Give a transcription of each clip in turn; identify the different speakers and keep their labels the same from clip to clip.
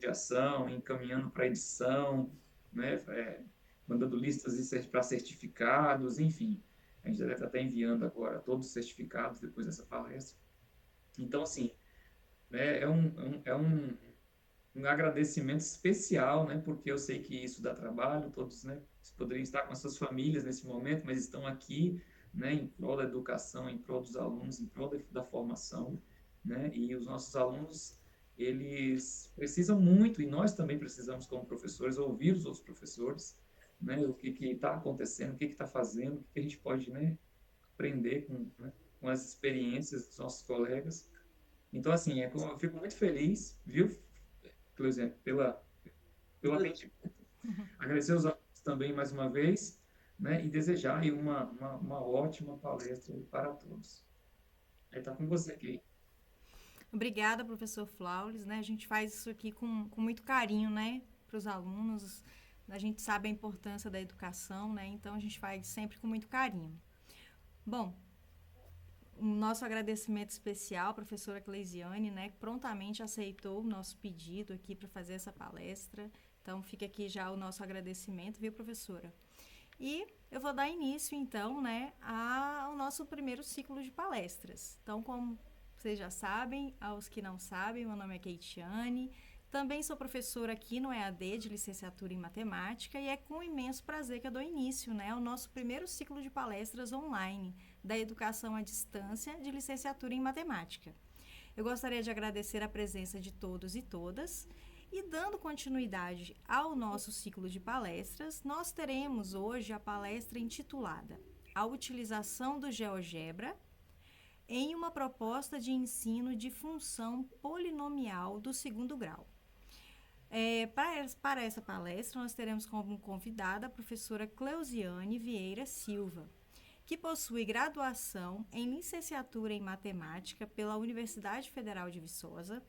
Speaker 1: aviação, encaminhando para edição, né? Mandando listas para certificados, enfim. A gente deve estar até enviando agora todos os certificados depois dessa palestra. Então, assim, né, um agradecimento especial, né? Porque eu sei que isso dá trabalho, todos, né? Poderiam estar com as suas famílias nesse momento, mas estão aqui, né? Em prol da educação, em prol dos alunos, em prol da formação, né? E os nossos alunos, eles precisam muito, e nós também precisamos, como professores, ouvir os outros professores, né? O que está acontecendo, o que está fazendo, o que a gente pode, né? Aprender com, né? Com as experiências dos nossos colegas. Então, assim, eu fico muito feliz, viu, por exemplo, pelo atendimento. Agradecer os alunos também mais uma vez, né, e desejar aí uma ótima palestra para todos. Aí tá com você aqui.
Speaker 2: Obrigada, professor Flaules, né? A gente faz isso aqui com muito carinho, né? Para os alunos. A gente sabe a importância da educação, né? Então a gente faz sempre com muito carinho. Bom, o nosso agradecimento especial à professora Cleisiane, né? Que prontamente aceitou o nosso pedido aqui para fazer essa palestra. Então fica aqui já o nosso agradecimento, viu, professora? E eu vou dar início, então, né, ao nosso primeiro ciclo de palestras. Então, como vocês já sabem, aos que não sabem, meu nome é Keitiane, também sou professora aqui no EAD de licenciatura em matemática e é com imenso prazer que eu dou início, né, ao nosso primeiro ciclo de palestras online da educação à distância de licenciatura em matemática. Eu gostaria de agradecer a presença de todos e todas. E dando continuidade ao nosso ciclo de palestras, nós teremos hoje a palestra intitulada A Utilização do GeoGebra em uma proposta de ensino de função polinomial do segundo grau. Para essa palestra, nós teremos como convidada a professora Cleusiane Vieira Silva, que possui graduação em licenciatura em matemática pela Universidade Federal de Viçosa,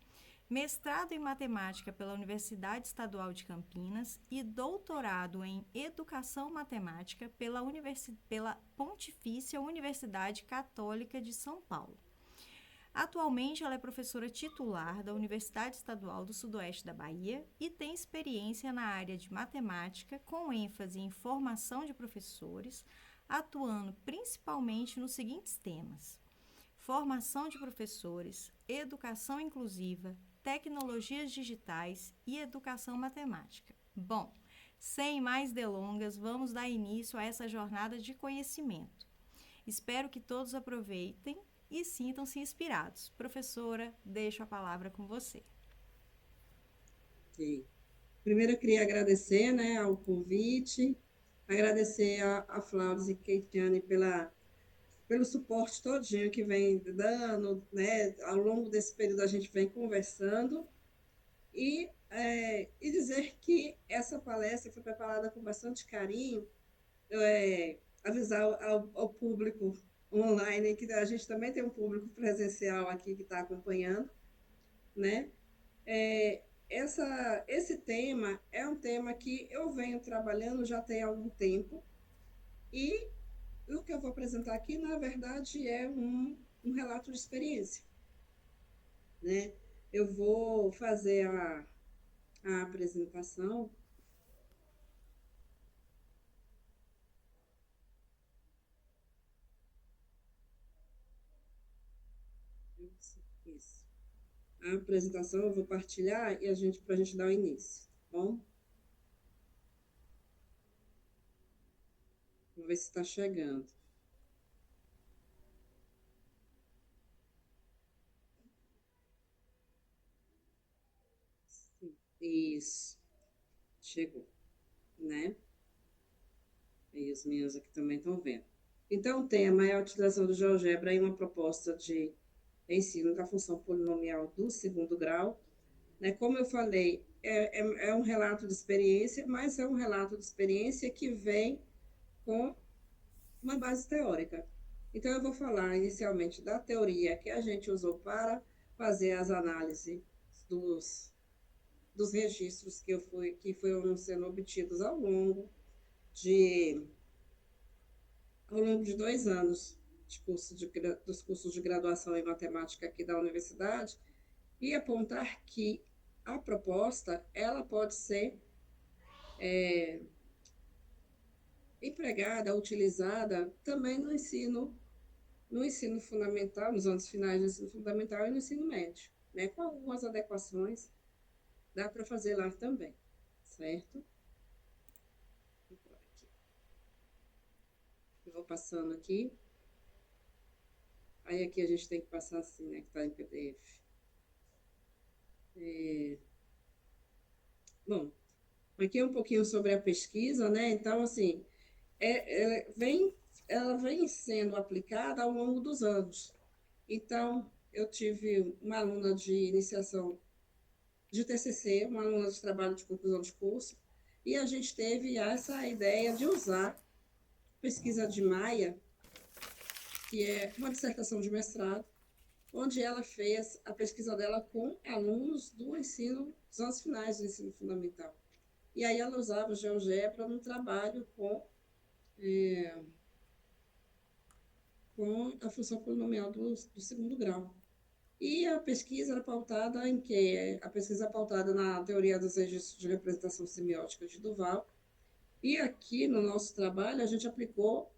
Speaker 2: mestrado em matemática pela Universidade Estadual de Campinas e doutorado em educação matemática pela Pontifícia Universidade Católica de São Paulo. Atualmente, ela é professora titular da Universidade Estadual do Sudoeste da Bahia e tem experiência na área de matemática, com ênfase em formação de professores, atuando principalmente nos seguintes temas: formação de professores, educação inclusiva, tecnologias digitais e educação matemática. Bom, sem mais delongas, vamos dar início a essa jornada de conhecimento. Espero que todos aproveitem e sintam-se inspirados. Professora, deixo a palavra com você.
Speaker 3: Ok. Primeiro, eu queria agradecer, né, ao convite, agradecer a Flávia e Keitiane pelo suporte todinho que vem dando, né, ao longo desse período a gente vem conversando, e dizer que essa palestra foi preparada com bastante carinho, avisar ao público online que a gente também tem um público presencial aqui que está acompanhando, né? Esse tema é um tema que eu venho trabalhando já tem algum tempo, e o que eu vou apresentar aqui, na verdade, é um relato de experiência, né? Eu vou fazer a apresentação. Isso. A apresentação eu vou partilhar e para a gente dar o início, tá bom? Vamos ver se está chegando. Isso, chegou, né? E os meninos aqui também estão vendo. Então, o tema é a utilização do GeoGebra em uma proposta de ensino da função polinomial do segundo grau. Né? Como eu falei, é um relato de experiência, mas é um relato de experiência que vem com uma base teórica. Então, eu vou falar inicialmente da teoria que a gente usou para fazer as análises dos, dos registros que foram sendo obtidos de, ao longo de 2 anos dos cursos de graduação em matemática aqui da universidade, e apontar que a proposta, ela pode ser empregada, utilizada também no ensino fundamental, nos anos finais do ensino fundamental e no ensino médio, né? Com algumas adequações, dá para fazer lá também, certo? Eu vou passando aqui. Aí aqui a gente tem que passar assim, né? Que está em PDF. Bom, aqui é um pouquinho sobre a pesquisa, né? Então, assim, ela vem sendo aplicada ao longo dos anos. Então, eu tive uma aluna de iniciação de TCC, uma aluna de trabalho de conclusão de curso, e a gente teve essa ideia de usar pesquisa de Maia, que é uma dissertação de mestrado, onde ela fez a pesquisa dela com alunos do ensino, dos anos finais do ensino fundamental. E aí ela usava GeoGebra no trabalho com a função polinomial do segundo grau. E a pesquisa era pautada em quê? A pesquisa é pautada na teoria dos registros de representação semiótica de Duval. E aqui no nosso trabalho a gente aplicou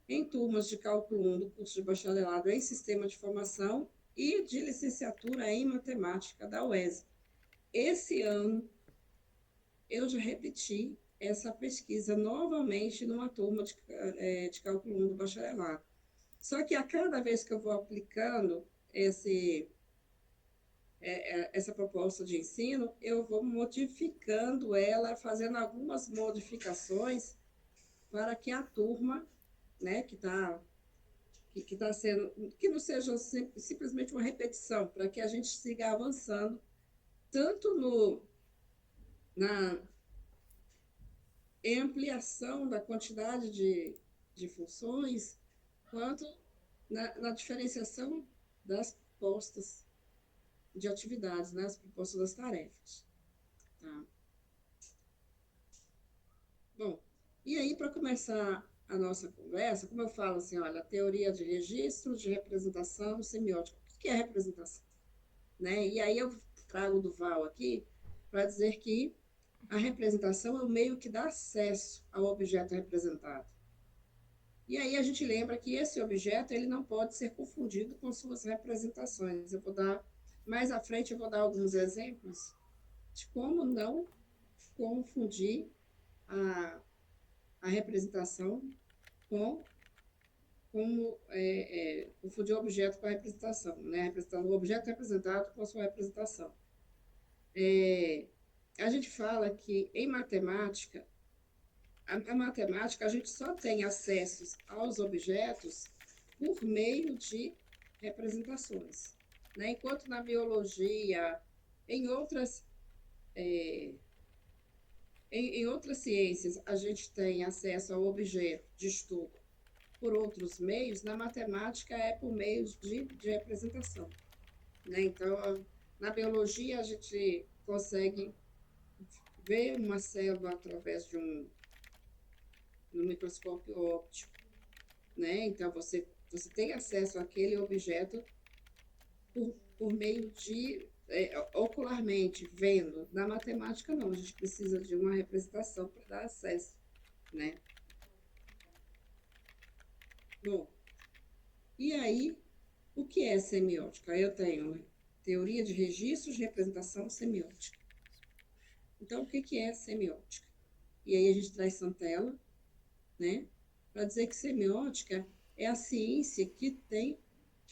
Speaker 3: em turmas de cálculo 1 do curso de bacharelado em sistema de informação e de licenciatura em matemática da UES. Esse ano eu já repeti essa pesquisa novamente numa turma de cálculo 1 do bacharelado. Só que a cada vez que eu vou aplicando essa proposta de ensino, eu vou modificando ela, fazendo algumas modificações para que a turma, né, que está sendo, que não seja simplesmente uma repetição, para que a gente siga avançando, tanto na ampliação da quantidade de funções, quanto na diferenciação das propostas de atividades, né, as propostas das tarefas. Tá? Bom, e aí, para começar a nossa conversa, como eu falo assim, olha, a teoria de registro, de representação, semiótica. O que é representação? Né? E aí eu trago o Duval aqui para dizer que a representação é o meio que dá acesso ao objeto representado. E aí a gente lembra que esse objeto ele não pode ser confundido com suas representações. Eu vou dar, mais à frente, eu vou dar alguns exemplos de como não confundir a representação confundir o objeto com a representação, né? O objeto representado com a sua representação. A gente fala que em matemática, a matemática, a gente só tem acessos aos objetos por meio de representações, né? Enquanto na biologia, em outras ciências, a gente tem acesso ao objeto de estudo por outros meios, na matemática é por meio de representação, né? Então, na biologia, a gente consegue ver uma célula através de um microscópio óptico, né? Então, você tem acesso àquele objeto por meio de ocularmente, vendo. Na matemática, não, a gente precisa de uma representação para dar acesso, né? Bom, e aí, o que é semiótica? Eu tenho teoria de registros de representação semiótica. Então, o que é semiótica? E aí a gente traz Santella, né, para dizer que semiótica é a ciência que tem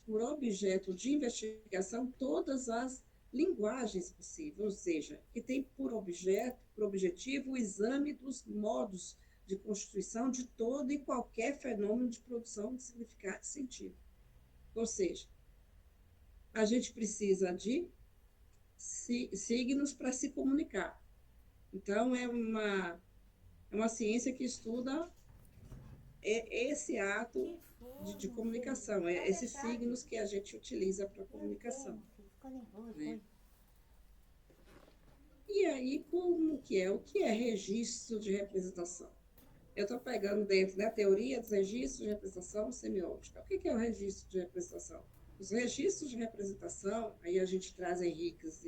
Speaker 3: por objeto de investigação todas as linguagens possíveis, ou seja, que tem por objetivo o exame dos modos de constituição de todo e qualquer fenômeno de produção de significado e sentido. Ou seja, a gente precisa de signos para se comunicar. Então, é uma ciência que estuda esse ato de comunicação, esses signos que a gente utiliza para comunicação. Né? E aí, o que é registro de representação? Eu estou pegando dentro da teoria dos registros de representação semiótica. O que é o registro de representação? Os registros de representação, aí a gente traz Henriques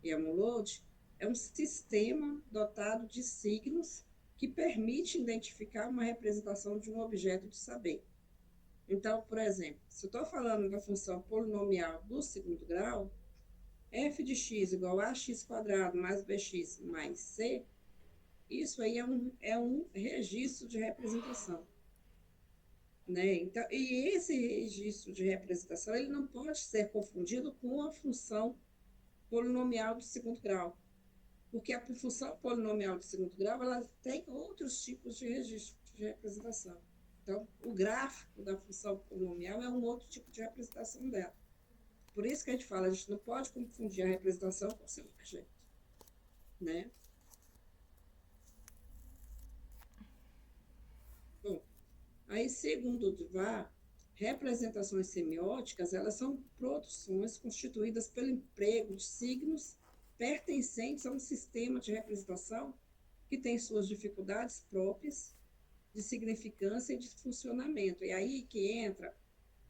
Speaker 3: e a Mulode, é um sistema dotado de signos que permite identificar uma representação de um objeto de saber. Então, por exemplo, se eu estou falando da função polinomial do segundo grau, f de x igual a x quadrado mais bx mais c, isso aí é um registro de representação. Né? Então, e esse registro de representação ele não pode ser confundido com a função polinomial do segundo grau, porque a função polinomial do segundo grau ela tem outros tipos de registro de representação. Então, o gráfico da função polinomial é um outro tipo de representação dela. Por isso que a gente fala, a gente não pode confundir a representação com o seu objeto, né? Bom, aí, segundo o Duval, representações semióticas, elas são produções constituídas pelo emprego de signos pertencentes a um sistema de representação que tem suas dificuldades próprias de significância e de funcionamento. E aí que entra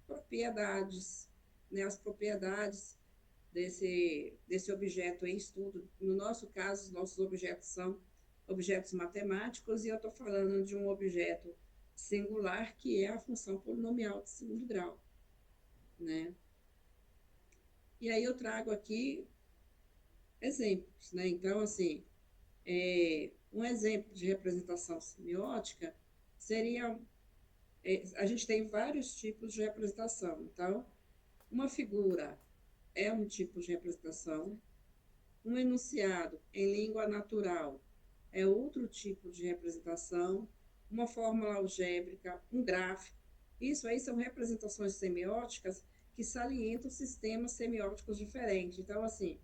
Speaker 3: propriedades, né, as propriedades desse objeto em estudo. No nosso caso, os nossos objetos são objetos matemáticos, e eu estou falando de um objeto singular, que é a função polinomial de segundo grau, né? E aí eu trago aqui exemplos, né? Então, assim, um exemplo de representação semiótica seria... a gente tem vários tipos de representação. Então, uma figura é um tipo de representação, um enunciado em língua natural é outro tipo de representação, uma fórmula algébrica, um gráfico. Isso aí são representações semióticas que salientam sistemas semióticos diferentes. Então, assim,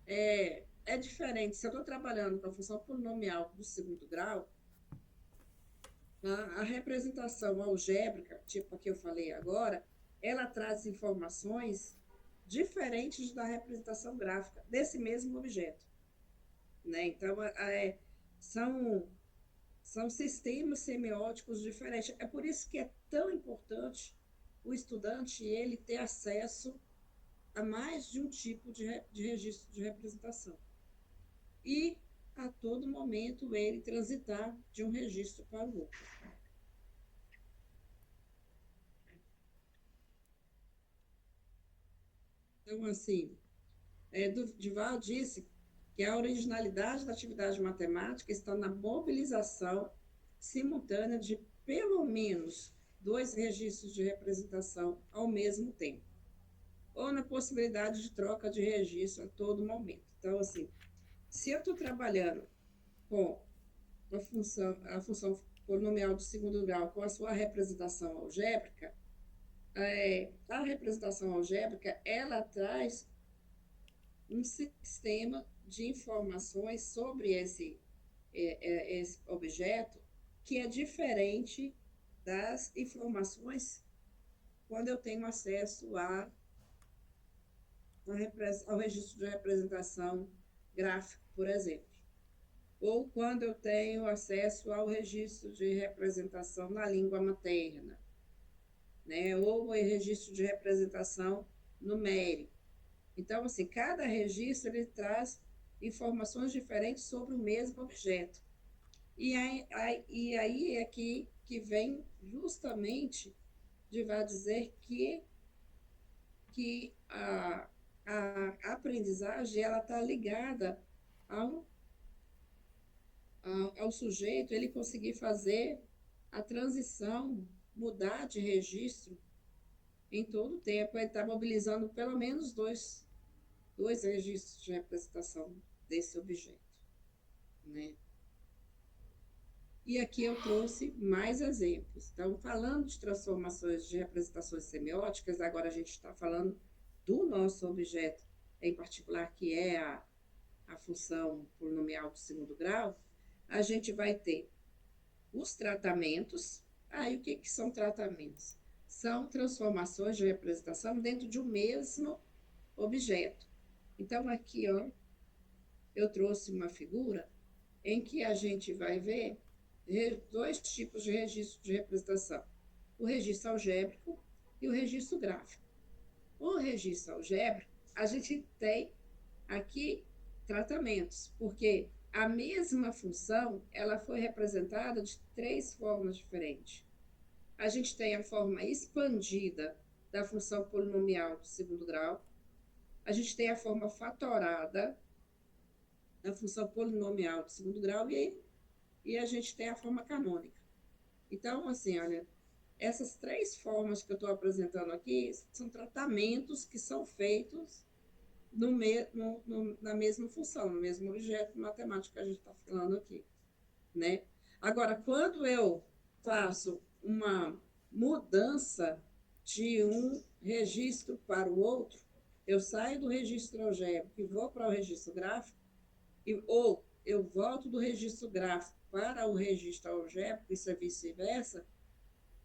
Speaker 3: é diferente. Se eu estou trabalhando com a função polinomial do segundo grau, a representação algébrica, tipo a que eu falei agora, ela traz informações diferentes da representação gráfica desse mesmo objeto, né? Então, são sistemas semióticos diferentes. É por isso que é tão importante o estudante ele ter acesso a mais de um tipo de registro de representação. E, a todo momento, ele transitar de um registro para o outro. Então, assim, Duval disse que a originalidade da atividade matemática está na mobilização simultânea de pelo menos dois registros de representação ao mesmo tempo, ou na possibilidade de troca de registro a todo momento. Então, assim, se eu estou trabalhando com a função polinomial do segundo grau com a sua representação algébrica, a representação algébrica, ela traz um sistema de informações sobre esse objeto que é diferente das informações quando eu tenho acesso ao registro de representação gráfico, por exemplo. Ou quando eu tenho acesso ao registro de representação na língua materna, né? Ou o registro de representação numérica. Então, assim, cada registro ele traz informações diferentes sobre o mesmo objeto. E aí é que vem justamente de vai dizer que a aprendizagem ela está ligada ao sujeito ele conseguir fazer a transição, mudar de registro em todo o tempo. Ele está mobilizando pelo menos dois registros de representação desse objeto, né? E aqui eu trouxe mais exemplos. Então, falando de transformações de representações semióticas, agora a gente está falando do nosso objeto em particular, que é a função polinomial do segundo grau. A gente vai ter os tratamentos. E o que são tratamentos? São transformações de representação dentro de um mesmo objeto. Então, aqui, ó, eu trouxe uma figura em que a gente vai ver dois tipos de registro de representação: o registro algébrico e o registro gráfico. O registro algébrico, a gente tem aqui tratamentos, porque a mesma função, ela foi representada de 3 formas diferentes. A gente tem a forma expandida da função polinomial do segundo grau, a gente tem a forma fatorada da função polinomial do segundo grau e a gente tem a forma canônica. Então, assim, olha, essas 3 formas que eu estou apresentando aqui são tratamentos que são feitos na mesma função, no mesmo objeto matemático que a gente está falando aqui, né? Agora, quando eu faço uma mudança de um registro para o outro, eu saio do registro algébrico e vou para o registro gráfico, ou eu volto do registro gráfico para o registro algébrico, isso é vice-versa,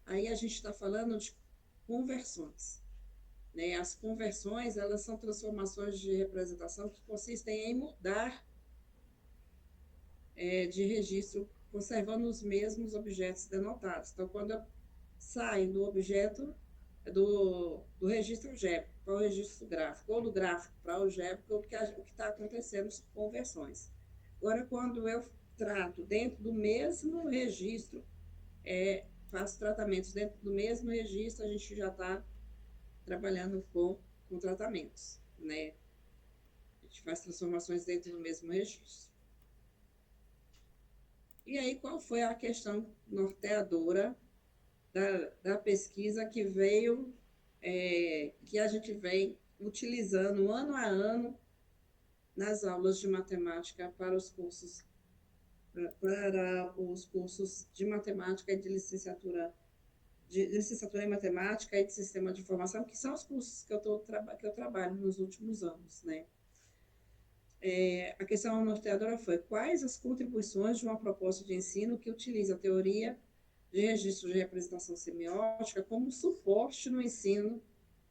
Speaker 3: aí a gente está falando de conversões. Né? As conversões, elas são transformações de representação que consistem em mudar de registro, conservando os mesmos objetos denotados. Então, quando eu saio do objeto, do registro algébrico para o registro gráfico, ou do gráfico para o algébrico, o que está acontecendo são conversões. Agora, quando eu trato dentro do mesmo registro, faço tratamentos dentro do mesmo registro, a gente já está trabalhando com tratamentos, né? A gente faz transformações dentro do mesmo registro. E aí, qual foi a questão norteadora da pesquisa que veio, que a gente vem utilizando ano a ano nas aulas de matemática para os cursos de matemática e de licenciatura em matemática e de sistema de informação, que são os cursos que eu trabalho nos últimos anos, né? A questão norteadora foi: quais as contribuições de uma proposta de ensino que utiliza a teoria de registro de representação semiótica como suporte no ensino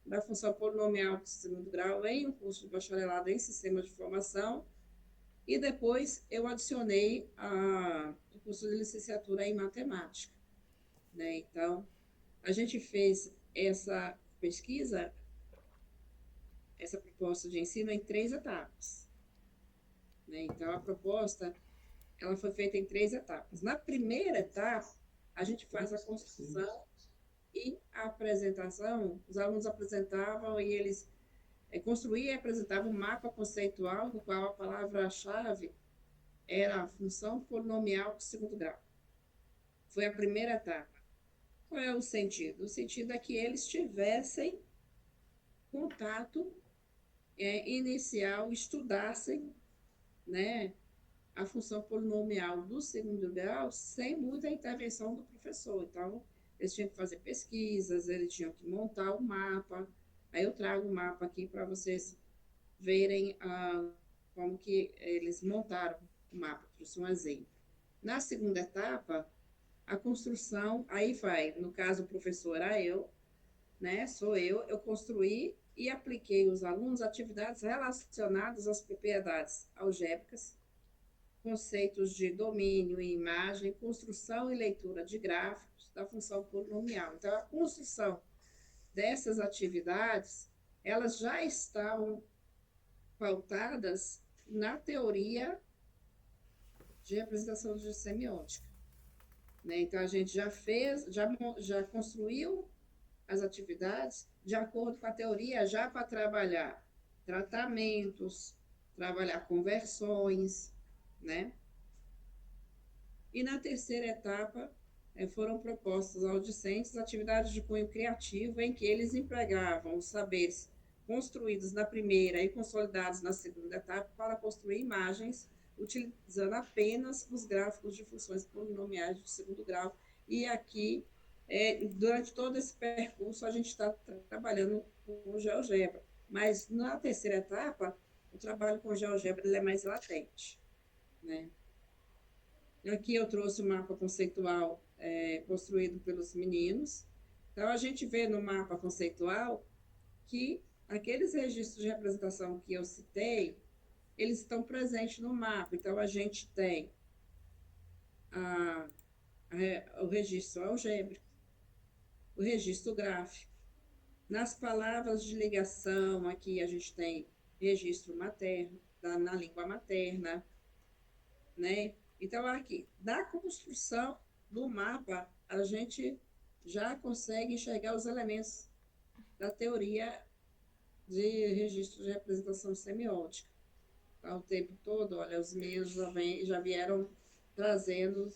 Speaker 3: da função polinomial do segundo grau em um curso de bacharelado em sistema de informação, e depois eu adicionei o curso de licenciatura em matemática, né? Então, a gente fez essa pesquisa, essa proposta de ensino em 3 etapas, né? Então, a proposta, ela foi feita em 3 etapas. Na primeira etapa, a gente faz a construção e a apresentação. Os alunos apresentavam e eles construíam e apresentavam um mapa conceitual, no qual a palavra-chave era a função polinomial do segundo grau. Foi a primeira etapa. Qual é o sentido? O sentido é que eles tivessem contato inicial, estudassem, né, a função polinomial do segundo grau sem muita intervenção do professor. Então, eles tinham que fazer pesquisas, eles tinham que montar o mapa. Aí eu trago o mapa aqui para vocês verem como que eles montaram o mapa, trouxe um exemplo. Na segunda etapa, a construção, aí vai, no caso o professor era eu, né, sou eu construí e apliquei aos alunos atividades relacionadas às propriedades algébricas, conceitos de domínio e imagem, construção e leitura de gráficos da função polinomial. Então, a construção dessas atividades, elas já estavam pautadas na teoria de representação de semiótica, né? Então, a gente já construiu as atividades de acordo com a teoria, já para trabalhar tratamentos, trabalhar conversões, né? E na terceira etapa, foram propostas aos discentes atividades de cunho criativo, em que eles empregavam os saberes construídos na primeira e consolidados na segunda etapa para construir imagens, utilizando apenas os gráficos de funções polinomiais do segundo grau. E aqui, durante todo esse percurso, a gente está trabalhando com GeoGebra. Mas na terceira etapa, o trabalho com GeoGebra ele é mais latente, né? Aqui eu trouxe o mapa conceitual construído pelos meninos. Então, a gente vê no mapa conceitual que aqueles registros de representação que eu citei, eles estão presentes no mapa. Então, a gente tem o registro algébrico, o registro gráfico. Nas palavras de ligação, aqui a gente tem registro materno, na língua materna, né? Então, aqui, da construção do mapa, a gente já consegue enxergar os elementos da teoria de registro de representação semiótica. Ao tempo todo, olha, os meus já vieram trazendo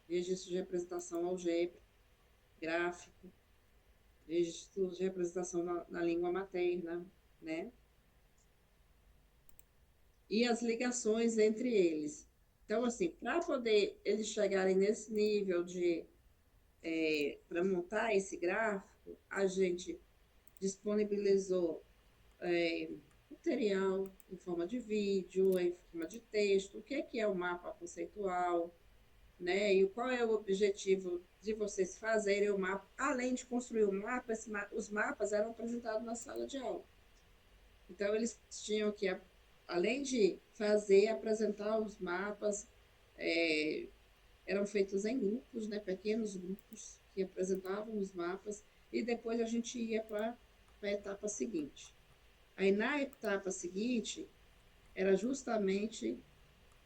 Speaker 3: registros de representação algébrica, gráfico, registros de representação na língua materna, né? E as ligações entre eles. Então, assim, para poder eles chegarem nesse nível de para montar esse gráfico, a gente disponibilizou material em forma de vídeo, em forma de texto, o que é o mapa conceitual, né? E qual é o objetivo de vocês fazerem o mapa. Além de construir o mapa, os mapas eram apresentados na sala de aula. Então, eles tinham que, além de apresentar os mapas, eram feitos em grupos, né? Pequenos grupos que apresentavam os mapas, e depois a gente ia para a etapa seguinte. Aí, na etapa seguinte, era justamente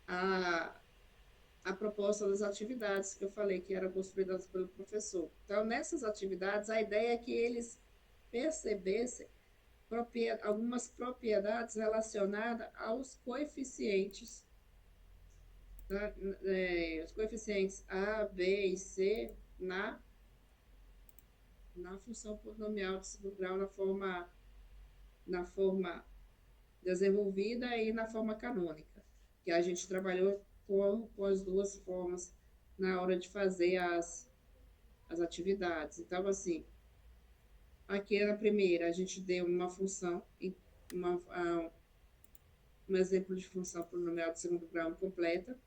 Speaker 3: a proposta das atividades que eu falei que eram construídas pelo professor. Então, nessas atividades, a ideia é que eles percebessem algumas propriedades relacionadas aos coeficientes, tá? Os coeficientes A, B e C na função polinomial de segundo grau na forma desenvolvida e na forma canônica, que a gente trabalhou com as duas formas na hora de fazer as atividades. Então, assim, aqui na primeira, a gente deu uma função, um exemplo de função polinomial de segundo grau completa,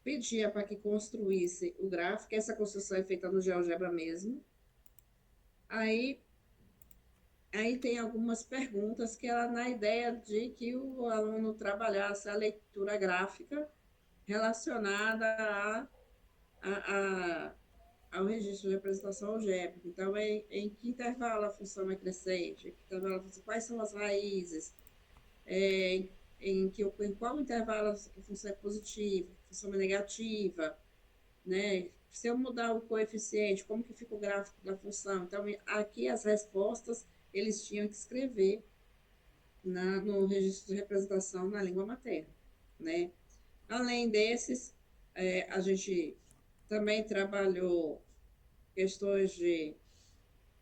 Speaker 3: pedia para que construísse o gráfico, essa construção é feita no GeoGebra mesmo. Aí tem algumas perguntas que ela na ideia de que o aluno trabalhasse a leitura gráfica relacionada ao registro de representação algébrica. Então, em que intervalo a função é crescente? Quais são as raízes? Em qual intervalo a função é positiva, a função é negativa? Né? Se eu mudar o coeficiente, como que fica o gráfico da função? Então, aqui as respostas eles tinham que escrever no registro de representação na língua materna, né? Além desses, a gente também trabalhou questões de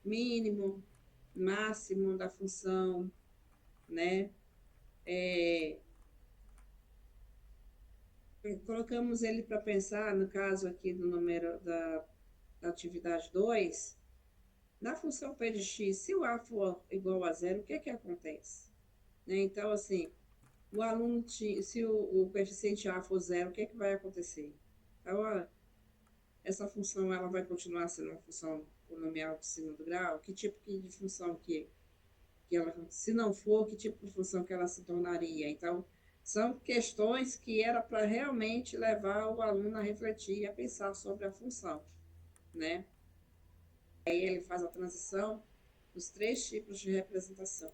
Speaker 3: mínimo, máximo da função, né? Colocamos ele para pensar, no caso aqui do número da atividade 2, na função P de x, se o A for igual a zero, o que acontece? Né? Então, assim, o aluno, se o coeficiente A for zero, o que vai acontecer? Então, essa função ela vai continuar sendo uma função polinomial de segundo grau? Que tipo de função que ela, se não for, que tipo de função que ela se tornaria? Então, são questões que era para realmente levar o aluno a refletir e a pensar sobre a função, né? Aí ele faz a transição dos 3 tipos de representação,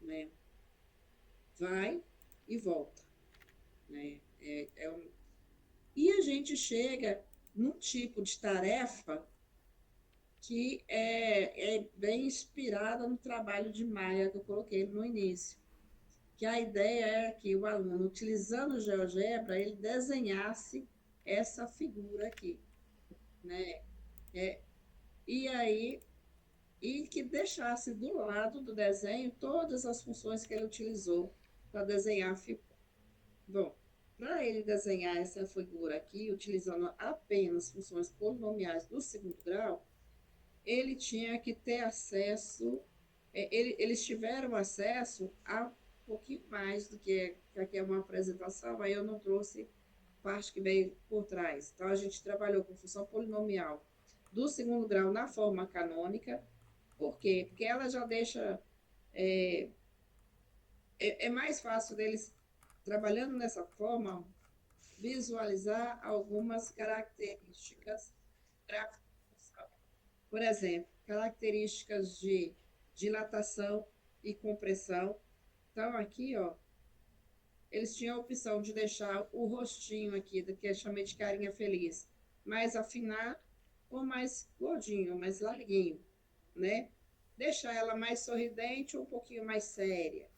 Speaker 3: né? Vai e volta, né? E a gente chega num tipo de tarefa que é bem inspirada no trabalho de Maia que eu coloquei no início, que a ideia é que o aluno, utilizando o GeoGebra, ele desenhasse essa figura aqui, né? E que deixasse do lado do desenho todas as funções que ele utilizou para desenhar a figura. Bom, para ele desenhar essa figura aqui, utilizando apenas funções polinomiais do segundo grau, ele tinha que ter acesso, eles tiveram acesso a um pouquinho mais do que aqui é uma apresentação, aí eu não trouxe parte que veio por trás. Então, a gente trabalhou com função polinomial do segundo grau na forma canônica. Por quê? Porque ela já deixa... É mais fácil deles, trabalhando nessa forma, visualizar algumas características gráficas. Por exemplo, características de dilatação e compressão. Então, aqui, ó, eles tinham a opção de deixar o rostinho aqui, que eu chamei de carinha feliz, mais afinado ou mais gordinho, mais larguinho, né? Deixar ela mais sorridente ou um pouquinho mais séria,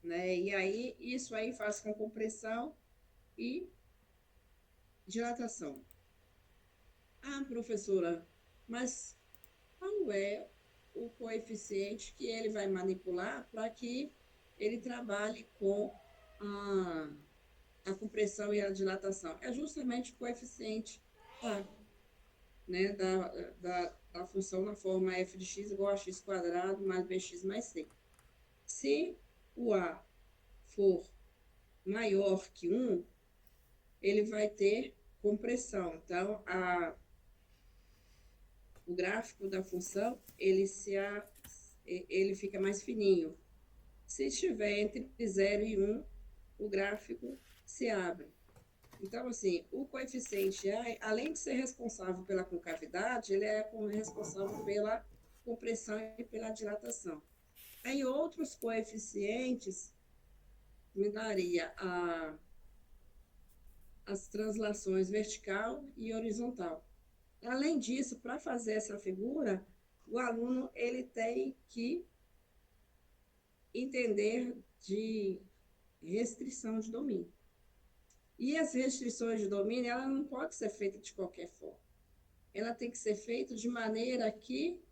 Speaker 3: né? E aí, isso aí faz com compressão e dilatação. Ah, professora, mas qual é o coeficiente que ele vai manipular para que ele trabalhe com a compressão e a dilatação? É justamente o coeficiente A, né, da função na forma f de x igual a x quadrado mais bx mais c. Se o A for maior que 1, ele vai ter compressão. Então, o gráfico da função, ele fica mais fininho. Se estiver entre 0 e 1, o gráfico se abre. Então, assim, o coeficiente A, além de ser responsável pela concavidade, ele é responsável pela compressão e pela dilatação. Aí, outros coeficientes me daria as translações vertical e horizontal. Além disso, para fazer essa figura, o aluno ele tem que entender de restrição de domínio. E as restrições de domínio, ela não pode ser feita de qualquer forma. Ela tem que ser feita de maneira que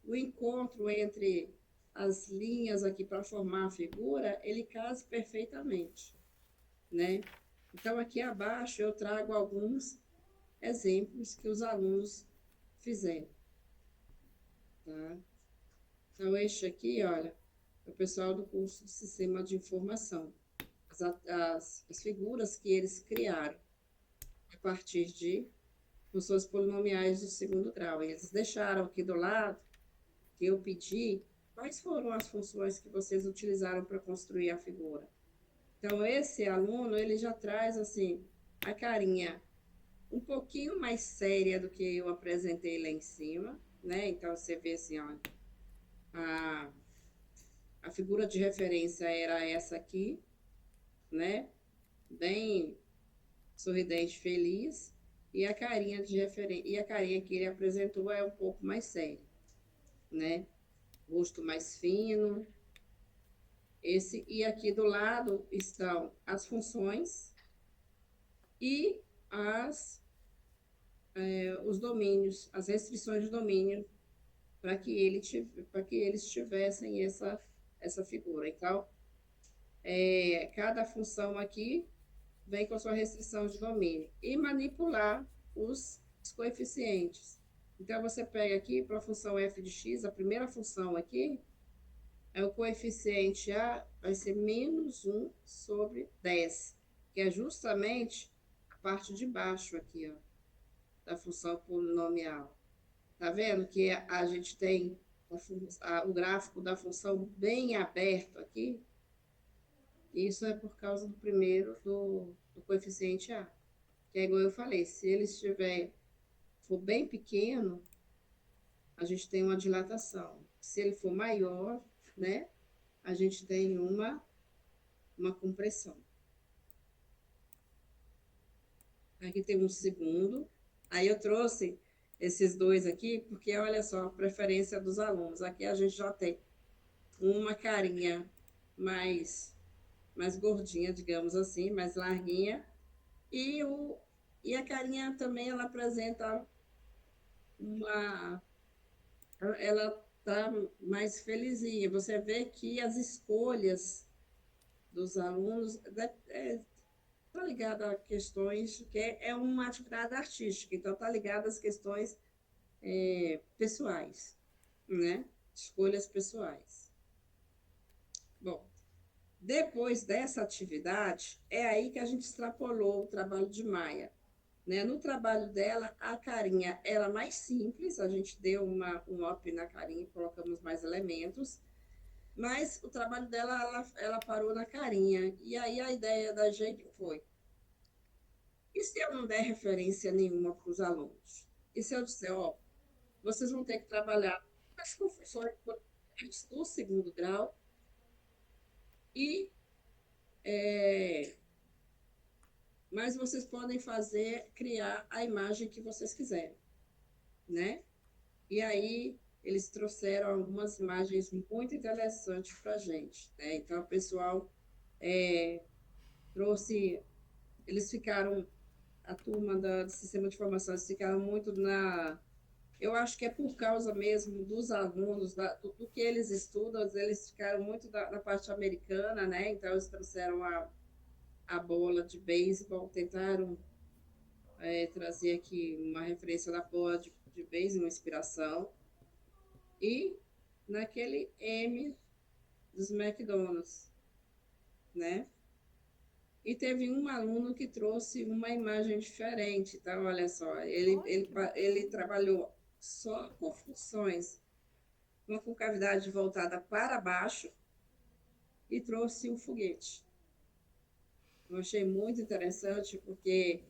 Speaker 3: o encontro entre as linhas aqui para formar a figura, ele case perfeitamente, né? Então, aqui abaixo eu trago alguns exemplos que os alunos fizeram, tá? Então, este aqui, olha, é o pessoal do curso de Sistema de Informação. As figuras que eles criaram a partir de funções polinomiais do segundo grau. Eles deixaram aqui do lado que eu pedi quais foram as funções que vocês utilizaram para construir a figura. Então, esse aluno, ele já traz, assim, a carinha um pouquinho mais séria do que eu apresentei lá em cima, né? Então, você vê assim, ó, a figura de referência era essa aqui, né? Bem sorridente, feliz, e a carinha de referência, e a carinha que ele apresentou é um pouco mais séria, né? Rosto mais fino. E aqui do lado estão as funções e os domínios, as restrições de domínio para que eles tivessem essa figura. Então, cada função aqui vem com a sua restrição de domínio e manipular os coeficientes. Então, você pega aqui para a função f de x, a primeira função aqui, o coeficiente A vai ser menos 1 sobre 10, que é justamente a parte de baixo aqui, ó, da função polinomial. Tá vendo que a gente tem o gráfico da função bem aberto aqui? Isso é por causa do primeiro, do coeficiente A. Que é igual eu falei, se ele for bem pequeno, a gente tem uma dilatação. Se ele for maior, né, a gente tem uma compressão. Aqui tem um segundo. Aí eu trouxe esses dois aqui, porque olha só a preferência dos alunos. Aqui a gente já tem uma carinha mais gordinha, digamos assim, mais larguinha. E a carinha também, ela apresenta ela tá mais felizinha. Você vê que as escolhas dos alunos tá ligada a questões que é uma atividade artística, então tá ligada às questões pessoais, né? Escolhas pessoais. Bom, depois dessa atividade, é aí que a gente extrapolou o trabalho de Maia. Né? No trabalho dela, a carinha era mais simples, a gente deu um up na carinha, colocamos mais elementos, mas o trabalho dela, ela parou na carinha. E aí a ideia da gente foi, e se eu não der referência nenhuma para os alunos? E se eu disser, ó, vocês vão ter que trabalhar as confusões do segundo grau, E, mas vocês podem criar a imagem que vocês quiserem, né? E aí eles trouxeram algumas imagens muito interessantes para a gente, né? Então, o pessoal trouxe, eles ficaram, a turma do sistema de formação, eles ficaram muito eu acho que é por causa mesmo dos alunos, do que eles estudam, eles ficaram muito na parte americana, né? Então, eles trouxeram a bola de beisebol, tentaram trazer aqui uma referência da bola de beisebol, uma inspiração, e naquele M dos McDonald's, né? E teve um aluno que trouxe uma imagem diferente, então, olha só, ele trabalhou só com funções, uma concavidade voltada para baixo e trouxe um foguete. Eu achei muito interessante, porque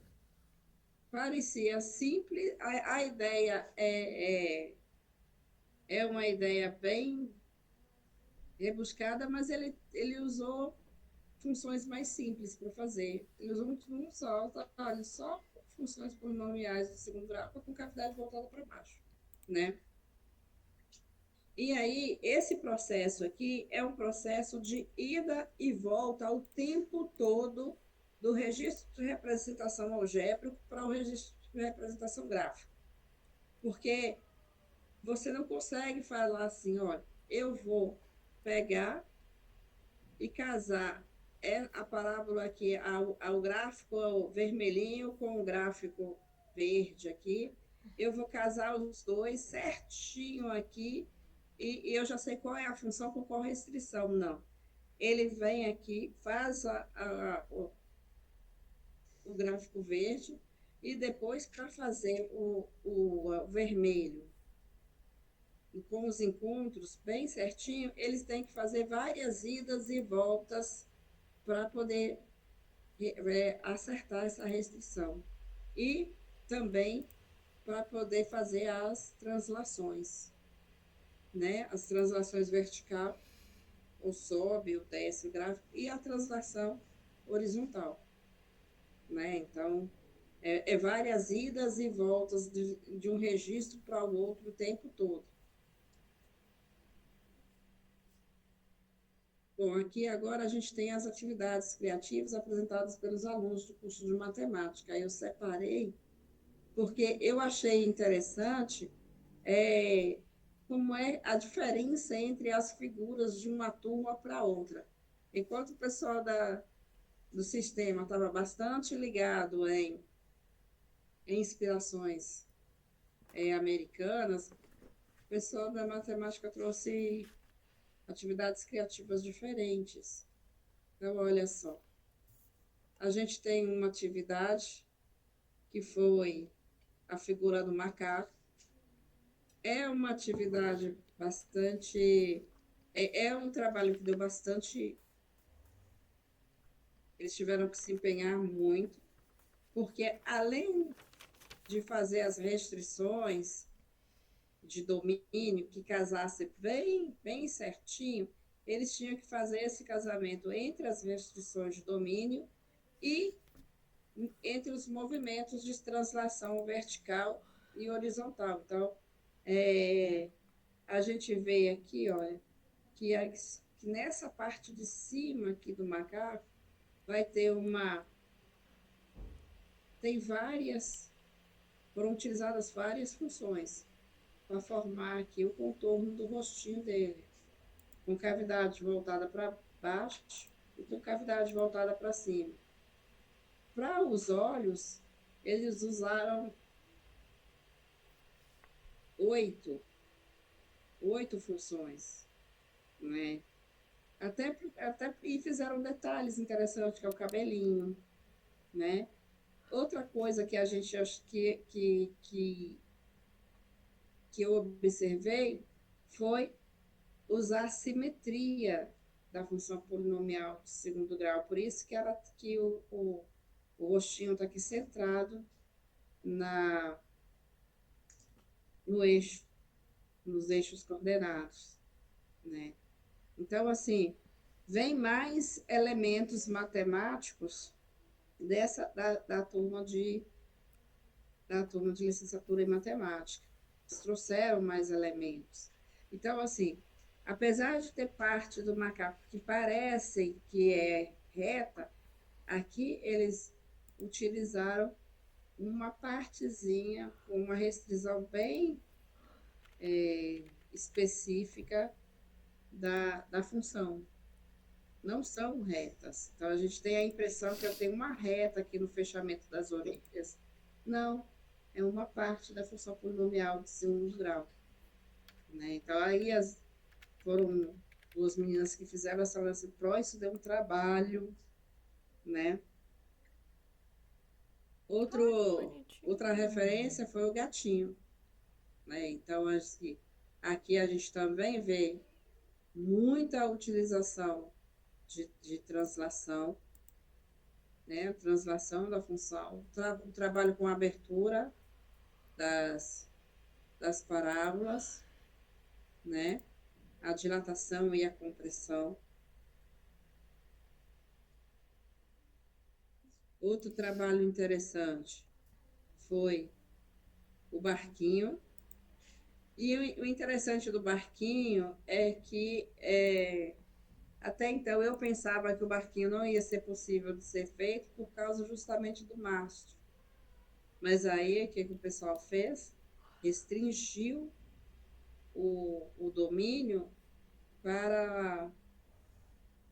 Speaker 3: parecia simples, a ideia é uma ideia bem rebuscada, mas ele usou funções mais simples para fazer. Ele usou um só funções polinomiais do segundo grau com cavidade voltada para baixo, né? E aí, esse processo aqui é um processo de ida e volta o tempo todo do registro de representação algébrico para o registro de representação gráfica. Porque você não consegue falar assim, olha, eu vou pegar e casar a parábola aqui ao gráfico vermelhinho com o gráfico verde aqui. Eu vou casar os dois certinho aqui e eu já sei qual é a função com qual restrição. Não. Ele vem aqui, faz o gráfico verde e depois, para fazer o vermelho com os encontros bem certinho, eles têm que fazer várias idas e voltas para poder acertar essa restrição. E também para poder fazer as translações, né? As translações vertical, ou sobe, ou desce o gráfico, e a translação horizontal, né? Então, várias idas e voltas de um registro para o outro o tempo todo. Bom, aqui agora a gente tem as atividades criativas apresentadas pelos alunos do curso de matemática. Aí eu separei, porque eu achei interessante como é a diferença entre as figuras de uma turma para outra. Enquanto o pessoal do sistema estava bastante ligado em inspirações americanas, o pessoal da matemática trouxe atividades criativas diferentes. Então, olha só, a gente tem uma atividade que foi a figura do macaco. É uma atividade bastante... É um trabalho que deu bastante... Eles tiveram que se empenhar muito, porque além de fazer as restrições de domínio, que casasse bem, bem certinho, eles tinham que fazer esse casamento entre as restrições de domínio e entre os movimentos de translação vertical e horizontal. Então, a gente vê aqui, olha, que nessa parte de cima aqui do macaco vai ter tem foram utilizadas várias funções para formar aqui o contorno do rostinho dele, com cavidade voltada para baixo e com cavidade voltada para cima. Para os olhos, eles usaram 8 funções, né? E fizeram detalhes interessantes, que é o cabelinho, né? Outra coisa que a gente acha que eu observei foi usar a simetria da função polinomial de segundo grau. Por isso que o rostinho está aqui centrado no nos eixos coordenados, né? Então, assim, vem mais elementos matemáticos da turma de licenciatura em matemática. Eles trouxeram mais elementos. Então, assim, apesar de ter parte do macaco que parecem que é reta, aqui eles utilizaram uma partezinha com uma restrição bem específica da função. Não são retas. Então, a gente tem a impressão que eu tenho uma reta aqui no fechamento das orelhas. Não, é uma parte da função polinomial de segundo grau. Né? Então, aí foram duas meninas que fizeram essa lance pró, isso deu um trabalho, né? Outra referência foi o gatinho, né? Então, acho que aqui a gente também vê muita utilização de translação, né? Translação da função, o trabalho com abertura das parábolas, né? A dilatação e a compressão. Outro trabalho interessante foi o barquinho. E o interessante do barquinho é que até então eu pensava que o barquinho não ia ser possível de ser feito por causa justamente do mastro. Mas aí o que o pessoal fez? Restringiu o domínio para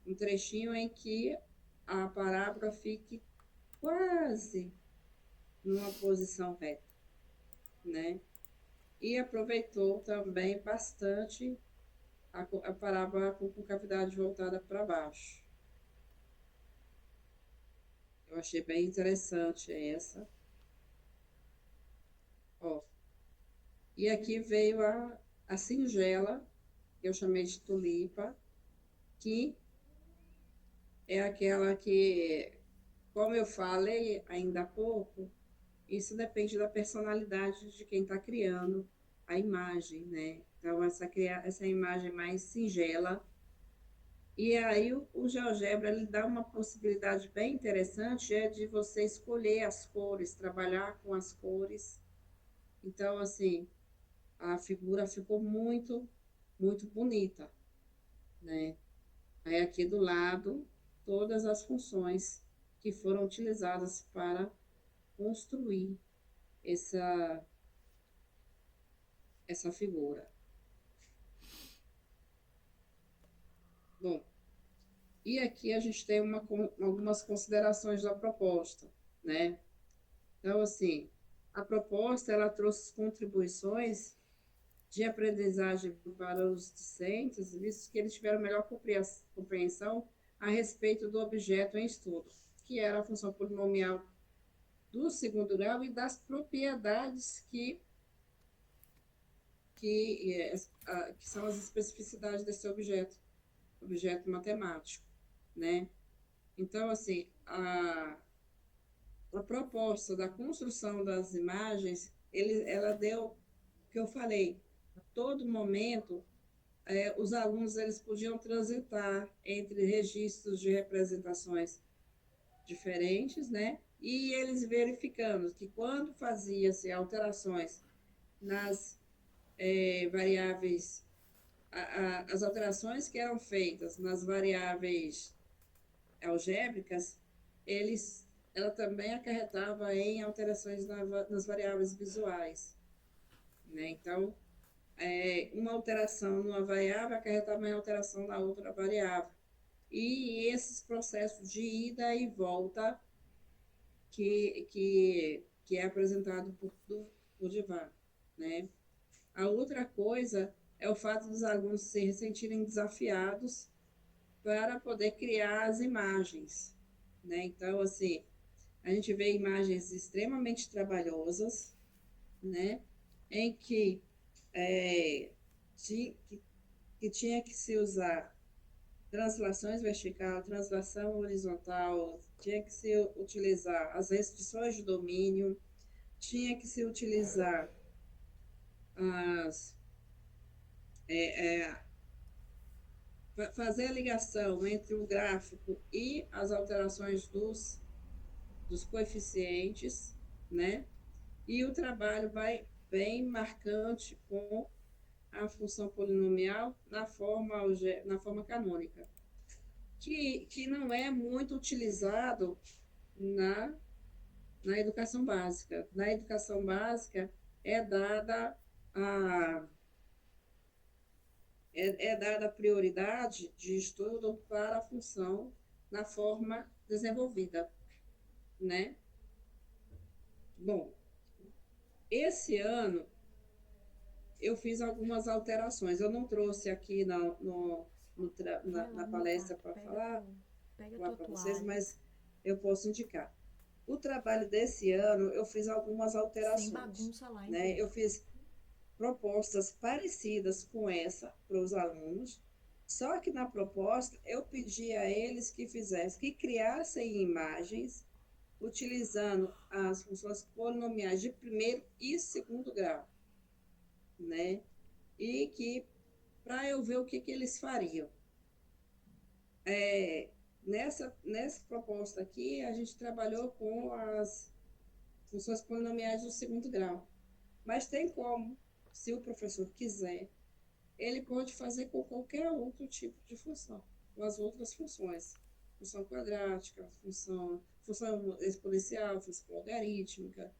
Speaker 3: um trechinho em que a parábola fique quase numa posição reta, né? E aproveitou também bastante a parábola com cavidade voltada para baixo. Eu achei bem interessante essa. Ó. E aqui veio a singela, que eu chamei de tulipa, que é aquela que, como eu falei ainda há pouco, isso depende da personalidade de quem está criando a imagem, né? Então, essa imagem mais singela. E aí, o GeoGebra ele dá uma possibilidade bem interessante, de você escolher as cores, trabalhar com as cores. Então, assim, a figura ficou muito, muito bonita, né? Aí, aqui do lado, todas as funções que foram utilizadas para construir essa figura. Bom, e aqui a gente tem algumas considerações da proposta, né? Então, assim, a proposta, ela trouxe contribuições de aprendizagem para os discentes, visto que eles tiveram melhor compreensão a respeito do objeto em estudo, que era a função polinomial do segundo grau e das propriedades que são as especificidades desse objeto matemático, né? Então, assim, a proposta da construção das imagens, ela deu, o que eu falei, a todo momento, os alunos eles podiam transitar entre registros de representações diferentes, né? E eles verificando que quando fazia-se alterações nas variáveis, as alterações que eram feitas nas variáveis algébricas, ela também acarretava em alterações nas variáveis visuais, né? Então, uma alteração numa variável acarretava em alteração na outra variável. E esses processos de ida e volta que é apresentado por Divar, né? A outra coisa é o fato dos alunos se sentirem desafiados para poder criar as imagens, né? Então, assim, a gente vê imagens extremamente trabalhosas, né? Em que tinha que se usar translações vertical, translação horizontal, tinha que se utilizar as restrições de domínio, tinha que se utilizar as fazer a ligação entre o gráfico e as alterações dos coeficientes, né? E o trabalho vai bem marcante com a função polinomial na forma canônica, que não é muito utilizado na, na educação básica. Na educação básica é dada a, é dada prioridade de estudo para a função na forma desenvolvida, né? Bom, esse ano eu fiz algumas alterações. Eu não trouxe aqui na palestra para falar para vocês, mas eu posso indicar. O trabalho desse ano, eu fiz algumas alterações. Sem bagunça lá, né? Eu fiz propostas parecidas com essa para os alunos, só que na proposta eu pedi a eles que criassem imagens utilizando as funções polinomiais de primeiro e segundo grau, né? E que, para eu ver o que eles fariam. Nessa proposta aqui, a gente trabalhou com as funções polinomiais do segundo grau. Mas tem como, se o professor quiser, ele pode fazer com qualquer outro tipo de função, com as outras funções. Função quadrática, função exponencial, função logarítmica,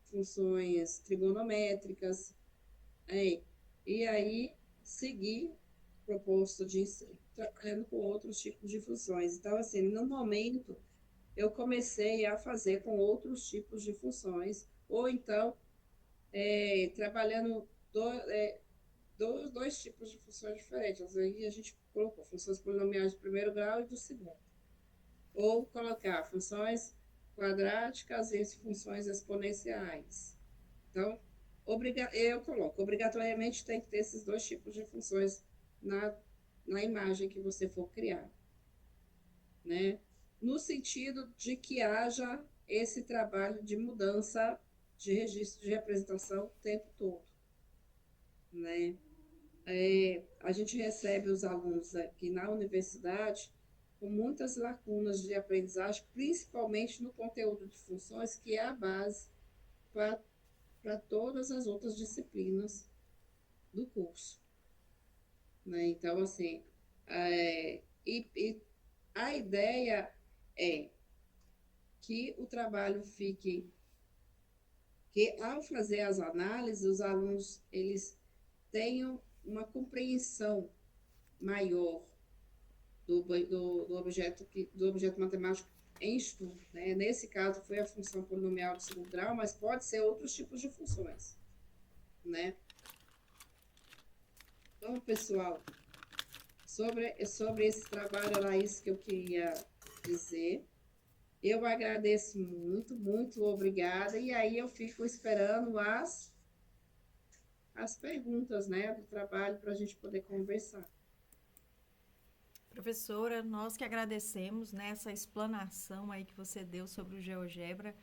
Speaker 3: funções trigonométricas, e aí seguir proposta de ensino, trabalhando com outros tipos de funções. Então, assim, no momento, eu comecei a fazer com outros tipos de funções, ou então, trabalhando dois tipos de funções diferentes. Aí a gente colocou funções polinomiais de primeiro grau e do segundo. Ou colocar funções quadráticas e funções exponenciais. Então, eu coloco, obrigatoriamente tem que ter esses dois tipos de funções na imagem que você for criar, né? No sentido de que haja esse trabalho de mudança de registro de representação o tempo todo, né? A gente recebe os alunos aqui na universidade com muitas lacunas de aprendizagem, principalmente no conteúdo de funções, que é a base para todas as outras disciplinas do curso, né? Então, assim, e a ideia é que o trabalho fique, que ao fazer as análises, os alunos, eles tenham uma compreensão maior do objeto matemático em estudo, né? Nesse caso, foi a função polinomial de segundo grau, mas pode ser outros tipos de funções, né? Então, pessoal, sobre esse trabalho, era isso que eu queria dizer. Eu agradeço muito, muito obrigada. E aí eu fico esperando as perguntas, né, do trabalho para a gente poder conversar.
Speaker 2: Professora, nós que agradecemos, né, essa explanação aí que você deu sobre o GeoGebra.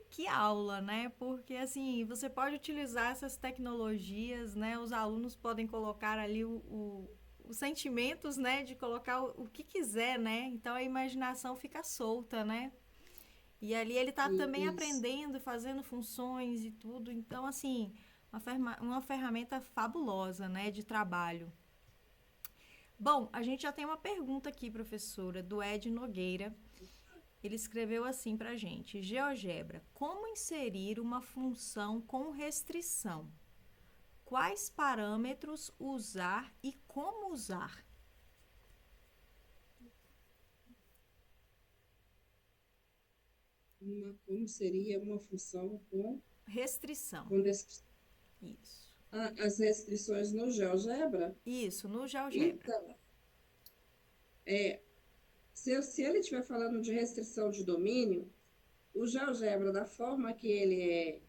Speaker 2: Que aula, né? Porque, assim, você pode utilizar essas tecnologias, né? Os alunos podem colocar ali os sentimentos, né? De colocar o que quiser, né? Então, a imaginação fica solta, né? E ali ele está também aprendendo, fazendo funções e tudo. Então, assim, uma ferramenta fabulosa, né? De trabalho. Bom, a gente já tem uma pergunta aqui, professora, do Ed Nogueira. Ele escreveu assim para a gente: GeoGebra, como inserir uma função com restrição? Quais parâmetros usar e como usar?
Speaker 3: Como seria uma função com
Speaker 2: restrição? Isso.
Speaker 3: As restrições no GeoGebra?
Speaker 2: Isso, no GeoGebra.
Speaker 3: Então, se ele estiver falando de restrição de domínio, o GeoGebra, da forma que ele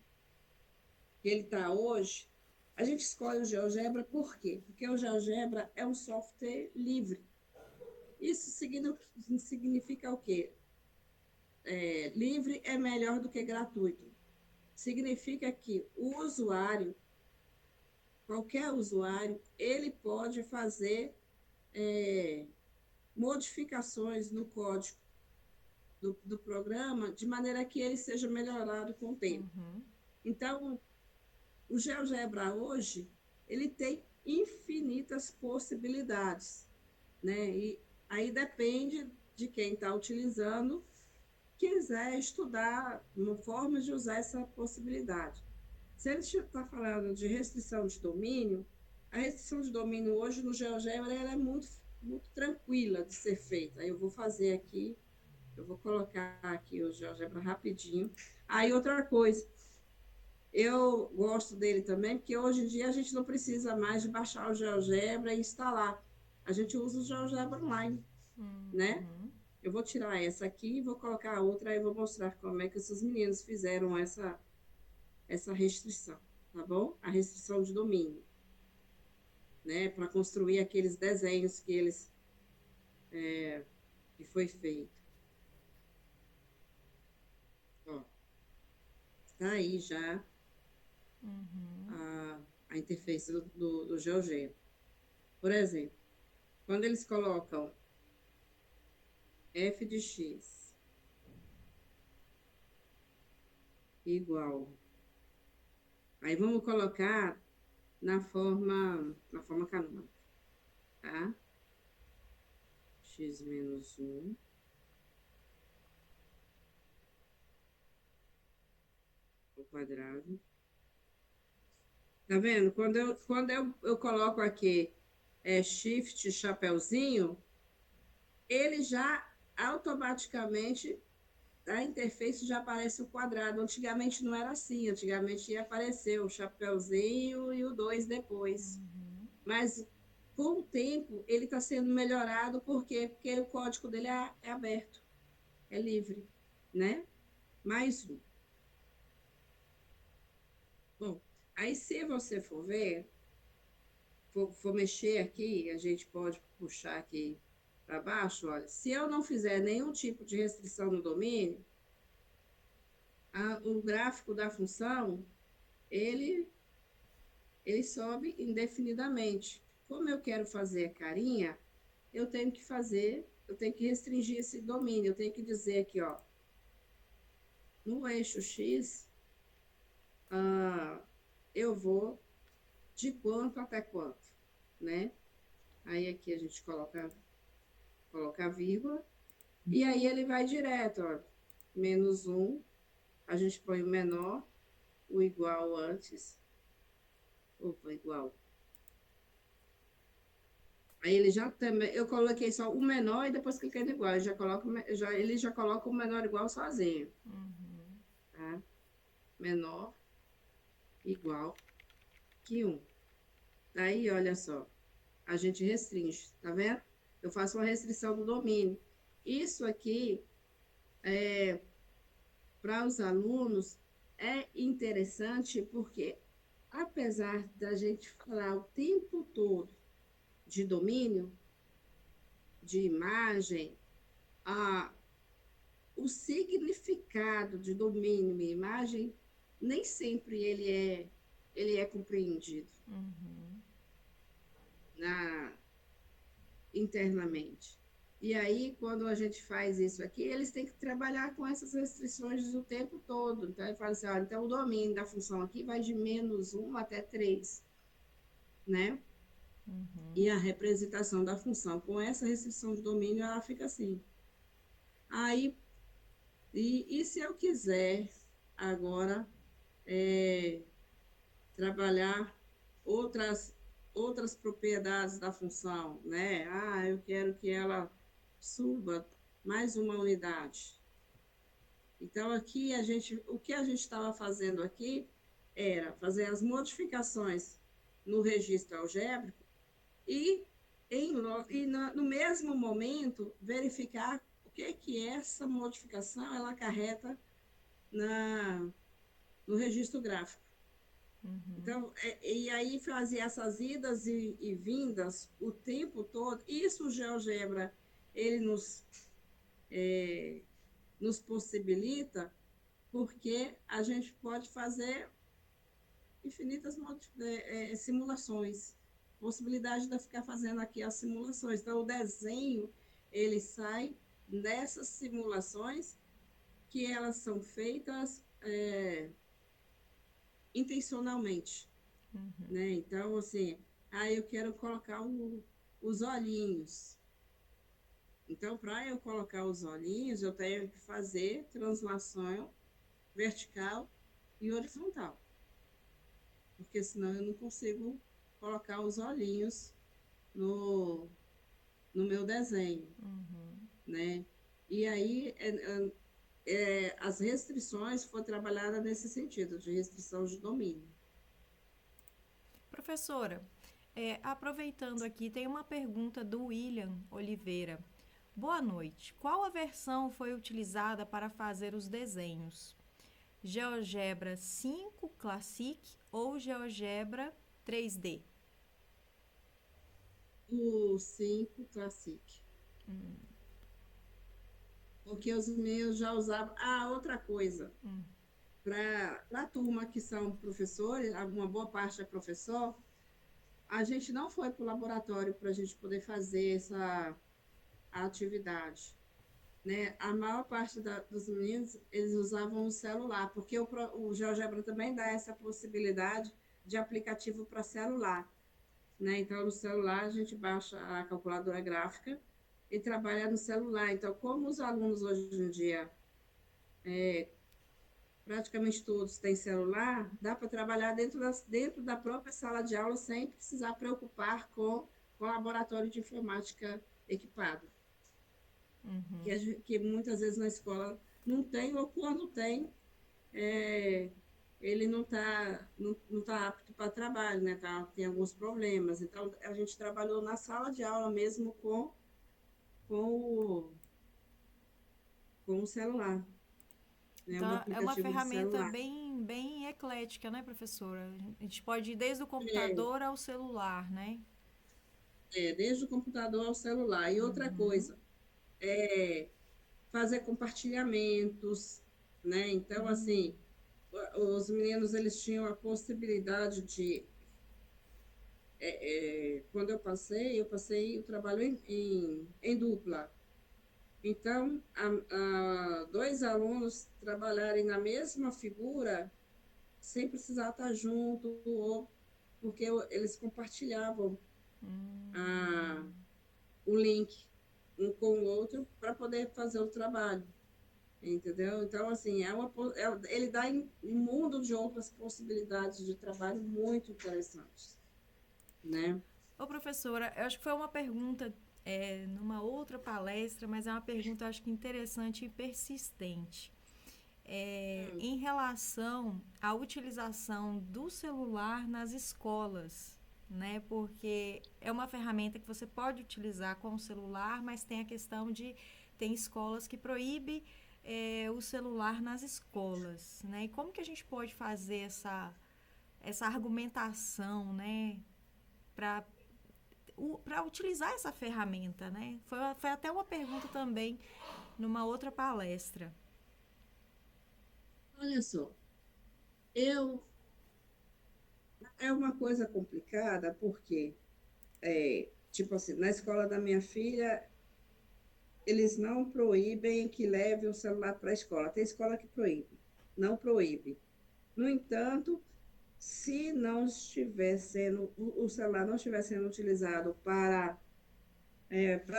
Speaker 3: está hoje, a gente escolhe o GeoGebra por quê? Porque o GeoGebra é um software livre. Isso significa o quê? Livre é melhor do que gratuito. Significa que o usuário, qualquer usuário, ele pode fazer modificações no código do programa, de maneira que ele seja melhorado com o tempo.
Speaker 2: Uhum.
Speaker 3: Então, o GeoGebra hoje, ele tem infinitas possibilidades, né? E aí depende de quem está utilizando, quiser estudar uma forma de usar essa possibilidade. Se ele está falando de restrição de domínio, a restrição de domínio hoje no GeoGebra ela é muito, muito tranquila de ser feita. Eu vou fazer aqui, eu vou colocar aqui o GeoGebra rapidinho. Aí outra coisa, eu gosto dele também, porque hoje em dia a gente não precisa mais de baixar o GeoGebra e instalar. A gente usa o GeoGebra online, né?
Speaker 2: Uhum.
Speaker 3: Eu vou tirar essa aqui e vou colocar a outra, aí eu vou mostrar como é que esses meninos fizeram essa restrição, tá bom? A restrição de domínio, né? Para construir aqueles desenhos que foi feito. Ó, tá aí já
Speaker 2: Uhum.
Speaker 3: a interface do GeoGebra. Por exemplo, quando eles colocam f de x igual, aí vamos colocar na forma canônica, tá? X menos 1 ao quadrado. Tá vendo? Quando eu coloco aqui shift chapeuzinho, ele já automaticamente, a interface já aparece o quadrado. Antigamente não era assim, antigamente ia aparecer o chapeuzinho e o 2 depois.
Speaker 2: Uhum.
Speaker 3: Mas com o tempo ele está sendo melhorado, por quê? Porque o código dele é aberto, é livre, né? Mais um. Bom, aí se você for ver, for mexer aqui, a gente pode puxar aqui para baixo, olha, se eu não fizer nenhum tipo de restrição no domínio, o gráfico da função, ele, ele sobe indefinidamente. Como eu quero fazer a carinha, eu tenho que restringir esse domínio, eu tenho que dizer aqui, ó, no eixo X, eu vou de quanto até quanto, né? Aí aqui a gente coloca a vírgula, e aí ele vai direto, ó, menos 1, a gente põe o menor, o igual antes, opa, igual. Aí ele já também, eu coloquei só o menor e depois cliquei no igual, ele já coloca o menor igual sozinho,
Speaker 2: Uhum.
Speaker 3: tá? Menor igual que 1. Daí, olha só, a gente restringe, tá vendo? Eu faço uma restrição do domínio. Isso aqui, para os alunos, é interessante porque, apesar da gente falar o tempo todo de domínio, de imagem, a, o significado de domínio e imagem nem sempre ele é compreendido
Speaker 2: Uhum.
Speaker 3: internamente. E aí, quando a gente faz isso aqui, eles têm que trabalhar com essas restrições o tempo todo. Então, ele fala assim, ó, então o domínio da função aqui vai de menos 1 até 3, né?
Speaker 2: Uhum.
Speaker 3: E a representação da função com essa restrição de domínio, ela fica assim. Aí, e se eu quiser agora trabalhar outras, outras propriedades da função, né? Eu quero que ela suba mais uma unidade. Então, aqui o que a gente estava fazendo aqui era fazer as modificações no registro algébrico e, no mesmo momento, verificar o que essa modificação ela acarreta no registro gráfico.
Speaker 2: Uhum.
Speaker 3: Então, e aí fazer essas idas e vindas o tempo todo. Isso o GeoGebra, ele nos possibilita, porque a gente pode fazer infinitas simulações. possibilidade de eu ficar fazendo aqui as simulações. Então, o desenho, ele sai nessas simulações que elas são feitas intencionalmente, né? Então, assim, eu quero colocar os olhinhos. Então, para eu colocar os olhinhos, eu tenho que fazer translação vertical e horizontal, porque senão eu não consigo colocar os olhinhos no, no meu desenho, né? E aí, as restrições foram trabalhadas nesse sentido, de restrição de domínio.
Speaker 2: Professora, aproveitando aqui, tem uma pergunta do William Oliveira. Boa noite. Qual a versão foi utilizada para fazer os desenhos? GeoGebra 5 Classic ou GeoGebra 3D?
Speaker 3: O 5 Classic. Porque os meus já usavam. Outra coisa. Para a turma que são professores, uma boa parte é professor, a gente não foi para o laboratório para a gente poder fazer essa atividade. Né? A maior parte dos meninos, eles usavam o celular, porque o GeoGebra também dá essa possibilidade de aplicativo para celular. Né? Então, no celular, a gente baixa a calculadora gráfica e trabalha no celular. Então, como os alunos hoje em dia, praticamente todos têm celular, dá para trabalhar dentro da própria sala de aula sem precisar preocupar com o laboratório de informática equipado. Que muitas vezes na escola não tem, ou quando tem, ele não tá apto para trabalho, né? Tem alguns problemas. Então, a gente trabalhou na sala de aula mesmo com o celular, né? Um
Speaker 2: Então, é uma
Speaker 3: aplicativo de
Speaker 2: ferramenta
Speaker 3: celular.
Speaker 2: bem, bem eclética, né, professora? A gente pode ir desde o
Speaker 3: É,
Speaker 2: computador ao celular, né?
Speaker 3: desde o computador ao celular. E outra coisa, fazer compartilhamentos, né? Então, assim, os meninos, eles tinham a possibilidade de quando eu passei o trabalho em dupla. Então, dois alunos trabalharem na mesma figura sem precisar estar junto, ou porque eles compartilhavam o link um com o outro para poder fazer o trabalho, entendeu? Então, assim, ele dá um mundo de outras possibilidades de trabalho muito interessantes, né?
Speaker 2: Ô, professora, eu acho que foi uma pergunta numa outra palestra, mas é uma pergunta, eu acho que interessante e persistente. Em relação à utilização do celular nas escolas, né? Porque é uma ferramenta que você pode utilizar com o celular, mas tem a questão de tem escolas que proíbem o celular nas escolas, né? E como que a gente pode fazer essa argumentação, né? Para utilizar essa ferramenta, né? Foi até uma pergunta também numa outra palestra.
Speaker 3: Olha só, eu é uma coisa complicada porque, tipo assim, na escola da minha filha, eles não proíbem que leve o celular para a escola. Tem escola que proíbe, não proíbe. No entanto, se não estiver sendo, o celular não estiver sendo utilizado para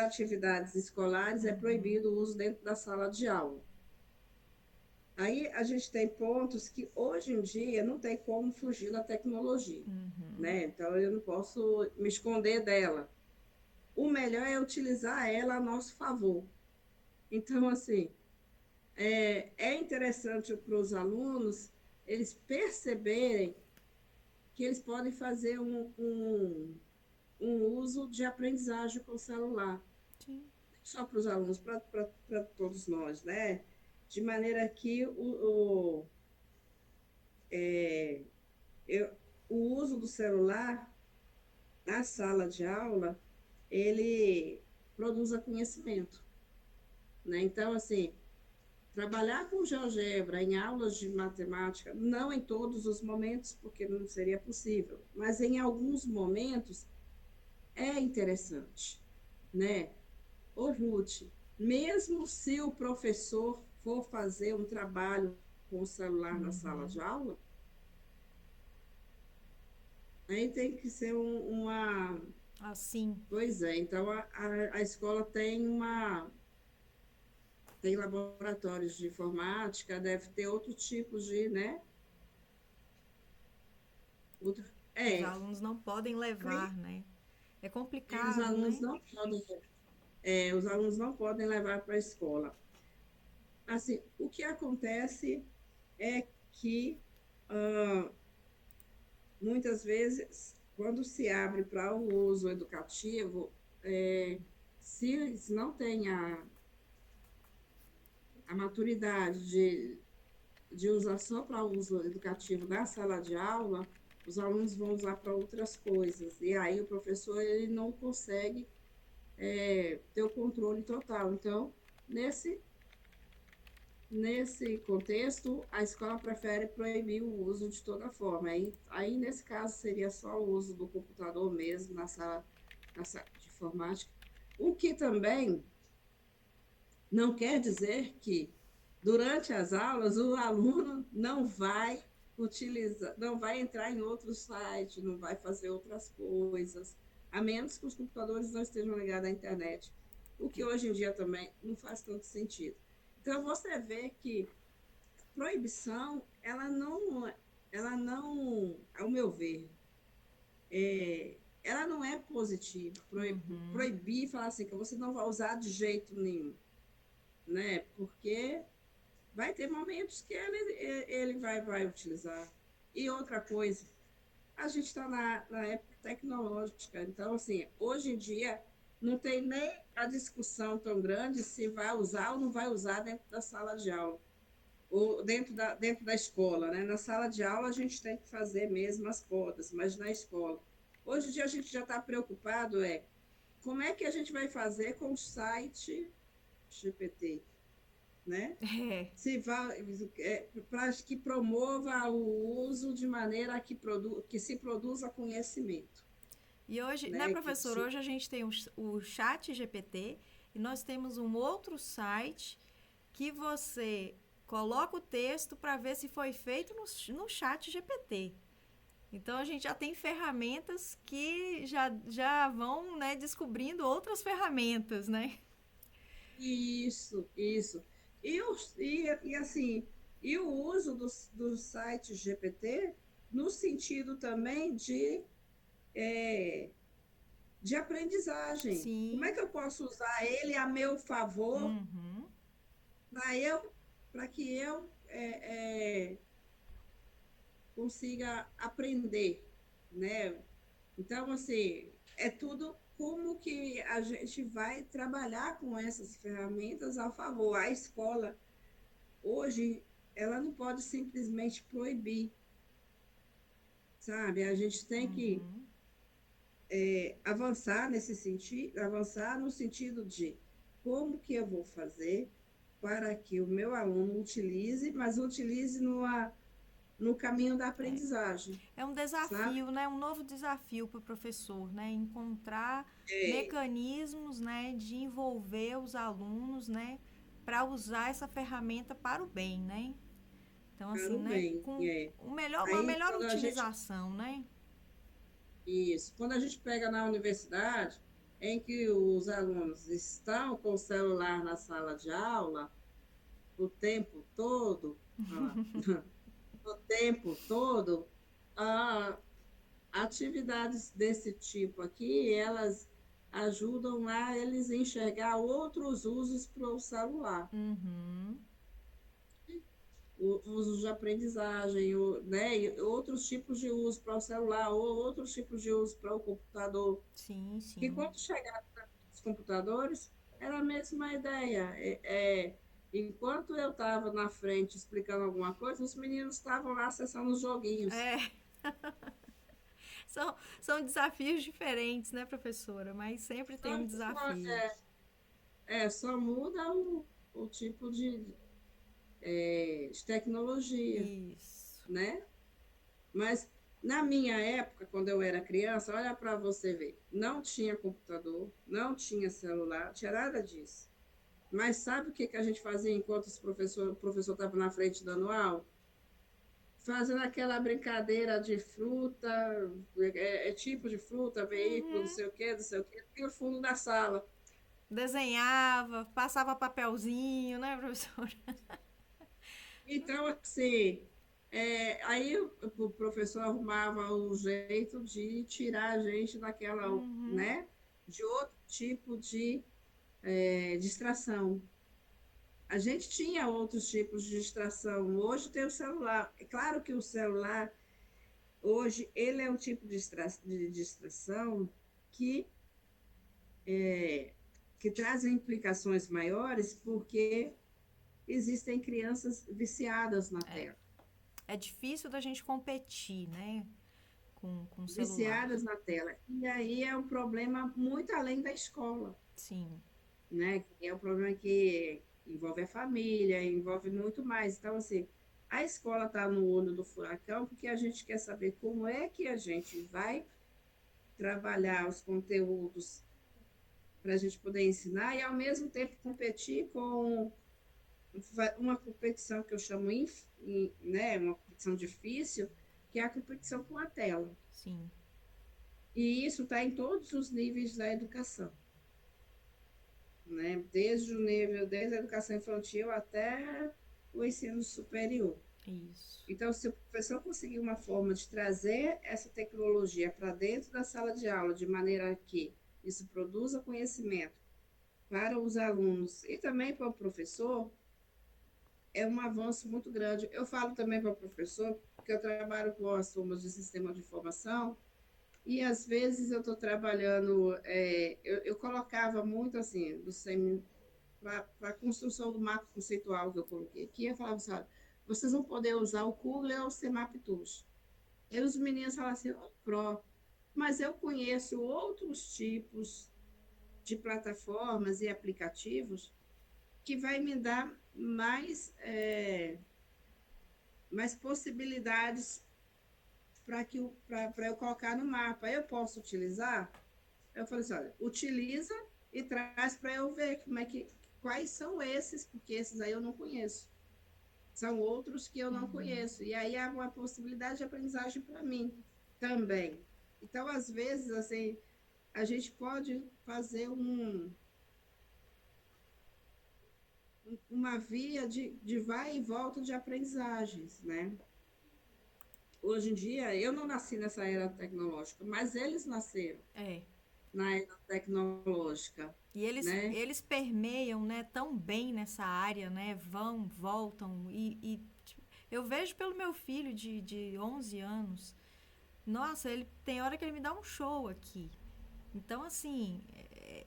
Speaker 3: atividades escolares, é proibido o uso dentro da sala de aula. Aí a gente tem pontos que hoje em dia não tem como fugir da tecnologia, né? Então eu não posso me esconder dela. O melhor é utilizar ela a nosso favor. Então, assim, é interessante para os alunos eles perceberem que eles podem fazer um uso de aprendizagem com o celular.
Speaker 2: Sim.
Speaker 3: Não só para os alunos, para todos nós, né? De maneira que o uso do celular na sala de aula, ele produza conhecimento, né? Então, assim, trabalhar com GeoGebra em aulas de matemática, não em todos os momentos, porque não seria possível, mas em alguns momentos é interessante, né? Ô, Ruth, mesmo se o professor for fazer um trabalho com o celular na sala de
Speaker 2: Uhum.
Speaker 3: aula, aí tem que ser uma.
Speaker 2: Assim.
Speaker 3: Pois é, então a escola tem laboratórios de informática, deve ter outro tipo de, né? Outro,
Speaker 2: Que os
Speaker 3: é,
Speaker 2: alunos não podem
Speaker 3: aí
Speaker 2: levar, né? É
Speaker 3: os
Speaker 2: complicado,
Speaker 3: alunos
Speaker 2: né?
Speaker 3: não podem, os alunos não podem levar para a escola. Assim, o que acontece é que ah, muitas vezes, quando se abre para o uso educativo, é, se não tem a maturidade de usar só para uso educativo na sala de aula, os alunos vão usar para outras coisas. E aí o professor ele não consegue ter o controle total. Então, nesse, nesse contexto, a escola prefere proibir o uso de toda forma. Aí, nesse caso, seria só o uso do computador mesmo na sala de informática. O que também não quer dizer que, durante as aulas, o aluno não vai utilizar, não vai entrar em outro site, não vai fazer outras coisas, a menos que os computadores não estejam ligados à internet, o que hoje em dia também não faz tanto sentido. Então, você vê que proibição, ao meu ver, ela não é positiva.
Speaker 2: Uhum.
Speaker 3: Proibir e falar assim, que você não vai usar de jeito nenhum, né? Porque vai ter momentos que ele vai utilizar. E outra coisa, a gente está na época tecnológica, então, assim, hoje em dia não tem nem a discussão tão grande se vai usar ou não vai usar dentro da sala de aula, ou dentro da escola, né? Na sala de aula a gente tem que fazer mesmo as podas, mas na escola. Hoje em dia a gente já está preocupado, como é que a gente vai fazer com o site GPT, né?
Speaker 2: É.
Speaker 3: Se vai, para que promova o uso de maneira que se produza conhecimento,
Speaker 2: E hoje, né,
Speaker 3: né?
Speaker 2: professor, hoje a gente tem o chat GPT e nós temos um outro site que você coloca o texto para ver se foi feito no chat GPT. Então a gente já tem ferramentas que já vão, né, descobrindo outras ferramentas, né?
Speaker 3: Isso, isso. E assim, e o uso do site GPT no sentido também é, de aprendizagem. Como é
Speaker 2: Sim.
Speaker 3: que eu posso usar ele a meu favor
Speaker 2: Uhum.
Speaker 3: para eu, para que eu consiga aprender, né? Então, assim, é tudo como que a gente vai trabalhar com essas ferramentas a favor. A escola, hoje, ela não pode simplesmente proibir, sabe? A gente tem que
Speaker 2: Uhum.
Speaker 3: avançar nesse sentido, avançar no sentido de como que eu vou fazer para que o meu aluno utilize, mas utilize no caminho da
Speaker 2: É.
Speaker 3: aprendizagem,
Speaker 2: É um
Speaker 3: sabe?
Speaker 2: desafio, né? Um novo desafio para o professor, né? Encontrar
Speaker 3: É,
Speaker 2: mecanismos, né, de envolver os alunos, né, para usar essa ferramenta para o bem, né? Então,
Speaker 3: para
Speaker 2: assim,
Speaker 3: o
Speaker 2: né,
Speaker 3: bem.
Speaker 2: com uma
Speaker 3: Aí,
Speaker 2: melhor utilização, né?
Speaker 3: isso, quando a gente pega na universidade, em que os alunos estão com o celular na sala de aula o tempo todo, olha lá, o tempo todo, a atividades desse tipo aqui, elas ajudam a eles enxergar outros usos para o celular.
Speaker 2: Uhum.
Speaker 3: Usos de aprendizagem, né, e outros tipos de uso para o celular, ou outros tipos de uso para o computador.
Speaker 2: Sim,
Speaker 3: Que
Speaker 2: sim.
Speaker 3: quando chegaram os computadores, era a mesma ideia. Enquanto eu estava na frente explicando alguma coisa, os meninos estavam lá acessando os joguinhos.
Speaker 2: É, são desafios diferentes, né, professora? Mas sempre tem
Speaker 3: Só,
Speaker 2: um
Speaker 3: só,
Speaker 2: desafio.
Speaker 3: só muda o tipo de tecnologia,
Speaker 2: Isso.
Speaker 3: né? Mas Na minha época, quando eu era criança, olha para você ver, não tinha computador, não tinha celular, não tinha nada disso. Mas sabe o que que a gente fazia enquanto o professor estava na frente dando aula? Fazendo aquela brincadeira de fruta, tipo de fruta, veículo,
Speaker 2: Uhum.
Speaker 3: não sei o quê, no fundo da sala.
Speaker 2: Desenhava, passava papelzinho, né, professora?
Speaker 3: Então, assim, aí o professor arrumava um jeito de tirar a gente daquela,
Speaker 2: Uhum.
Speaker 3: né, de outro tipo de distração. A gente tinha outros tipos de distração. Hoje tem o celular. É claro que o celular, hoje, ele é um tipo de distração que, que traz implicações maiores, porque existem crianças viciadas na tela.
Speaker 2: É difícil da gente competir, né, com o celular.
Speaker 3: Viciadas na tela. E aí é um problema muito além da escola,
Speaker 2: Sim,
Speaker 3: né? É um problema que envolve a família, envolve muito mais. Então, assim, a escola está no olho do furacão porque a gente quer saber como é que a gente vai trabalhar os conteúdos para a gente poder ensinar e, ao mesmo tempo, competir com uma competição que eu chamo, né, uma competição difícil, que é a competição com a tela.
Speaker 2: sim.
Speaker 3: E isso está em todos os níveis da educação, né? Desde o nível, desde a educação infantil até o ensino superior.
Speaker 2: Isso.
Speaker 3: Então, se o professor conseguir uma forma de trazer essa tecnologia para dentro da sala de aula, de maneira que isso produza conhecimento para os alunos e também para o professor, é um avanço muito grande. Eu falo também para o professor, porque eu trabalho com as turmas de sistema de informação. E às vezes eu estou trabalhando, eu colocava muito assim, para a construção do mapa conceitual que eu coloquei aqui, eu falava assim, olha, vocês vão poder usar o Google ou o Cmap Tools. E os meninos falavam assim, oh, mas eu conheço outros tipos de plataformas e aplicativos que vai me dar mais possibilidades para eu colocar no mapa. Eu posso utilizar? Eu falei assim, olha, utiliza e traz para eu ver quais são esses, porque esses aí eu não conheço. São outros que eu não
Speaker 2: Uhum.
Speaker 3: conheço. E aí há uma possibilidade de aprendizagem para mim também. Então, às vezes, assim, a gente pode fazer uma via de vai e volta de aprendizagens, né? Hoje em dia, eu não nasci nessa era tecnológica, mas eles nasceram
Speaker 2: É.
Speaker 3: na era tecnológica,
Speaker 2: E
Speaker 3: né?
Speaker 2: eles permeiam, né, tão bem nessa área, né? Vão, voltam tipo, eu vejo pelo meu filho de 11 anos. Nossa, ele tem hora que ele me dá um show aqui. Então, assim,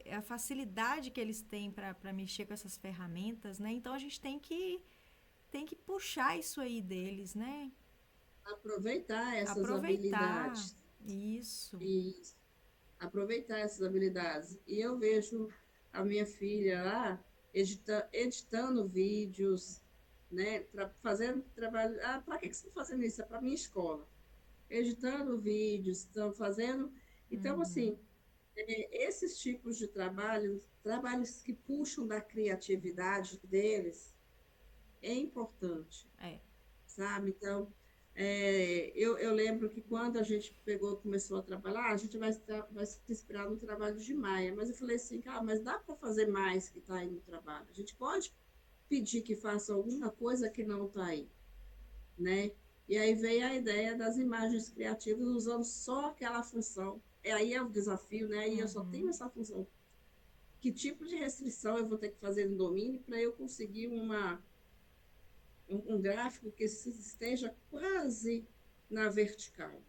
Speaker 2: é a facilidade que eles têm para mexer com essas ferramentas, né? Então, a gente tem que puxar isso aí deles, né?
Speaker 3: Aproveitar essas
Speaker 2: Aproveitar
Speaker 3: habilidades
Speaker 2: isso.
Speaker 3: e aproveitar essas habilidades. E eu vejo a minha filha lá editando vídeos, né, fazendo trabalho. Ah, para que você está fazendo isso? É para minha escola. Editando vídeos, estão fazendo. Então,
Speaker 2: Uhum.
Speaker 3: assim, esses tipos de trabalhos que puxam da criatividade deles, é importante,
Speaker 2: É.
Speaker 3: sabe? Então, eu lembro que quando a gente começou a trabalhar, a gente vai se inspirar no trabalho de Maia, mas eu falei assim, cara, mas dá para fazer mais que está aí no trabalho. A gente pode pedir que faça alguma coisa que não está aí, né? E aí veio a ideia das imagens criativas usando só aquela função. Aí é o desafio, né? E eu só tenho
Speaker 2: Uhum.
Speaker 3: essa função. Que tipo de restrição eu vou ter que fazer no domínio para eu conseguir um gráfico que esteja quase na vertical.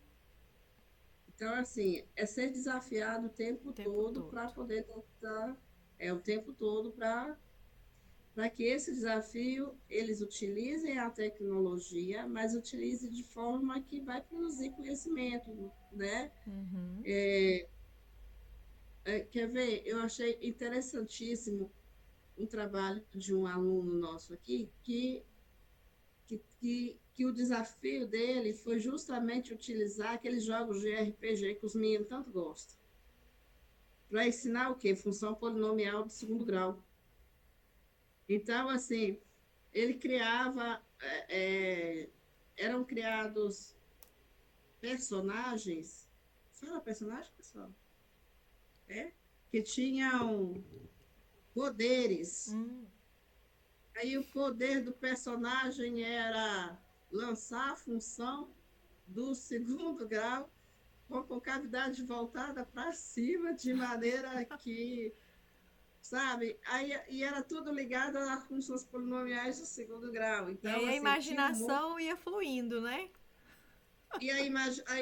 Speaker 3: Então, assim, é ser desafiado o
Speaker 2: O
Speaker 3: tempo
Speaker 2: tempo
Speaker 3: todo
Speaker 2: todo.
Speaker 3: para poder tentar, o tempo todo para que esse desafio eles utilizem a tecnologia, mas utilizem de forma que vai produzir conhecimento, né?
Speaker 2: Uhum.
Speaker 3: Quer ver? Eu achei interessantíssimo um trabalho de um aluno nosso aqui que que o desafio dele foi justamente utilizar aqueles jogos de RPG que os meninos tanto gostam, para ensinar o quê? Função polinomial de segundo grau. Então, assim, ele criava, eram criados personagens, fala personagem, pessoal? É? Que tinham poderes. Aí o poder do personagem era lançar a função do segundo grau com a concavidade voltada para cima, de maneira que, sabe? Aí, e era tudo ligado às funções polinomiais do segundo grau.
Speaker 2: E
Speaker 3: Então,
Speaker 2: aí a
Speaker 3: assim, tinha um monte.
Speaker 2: imaginação ia fluindo, né?
Speaker 3: E a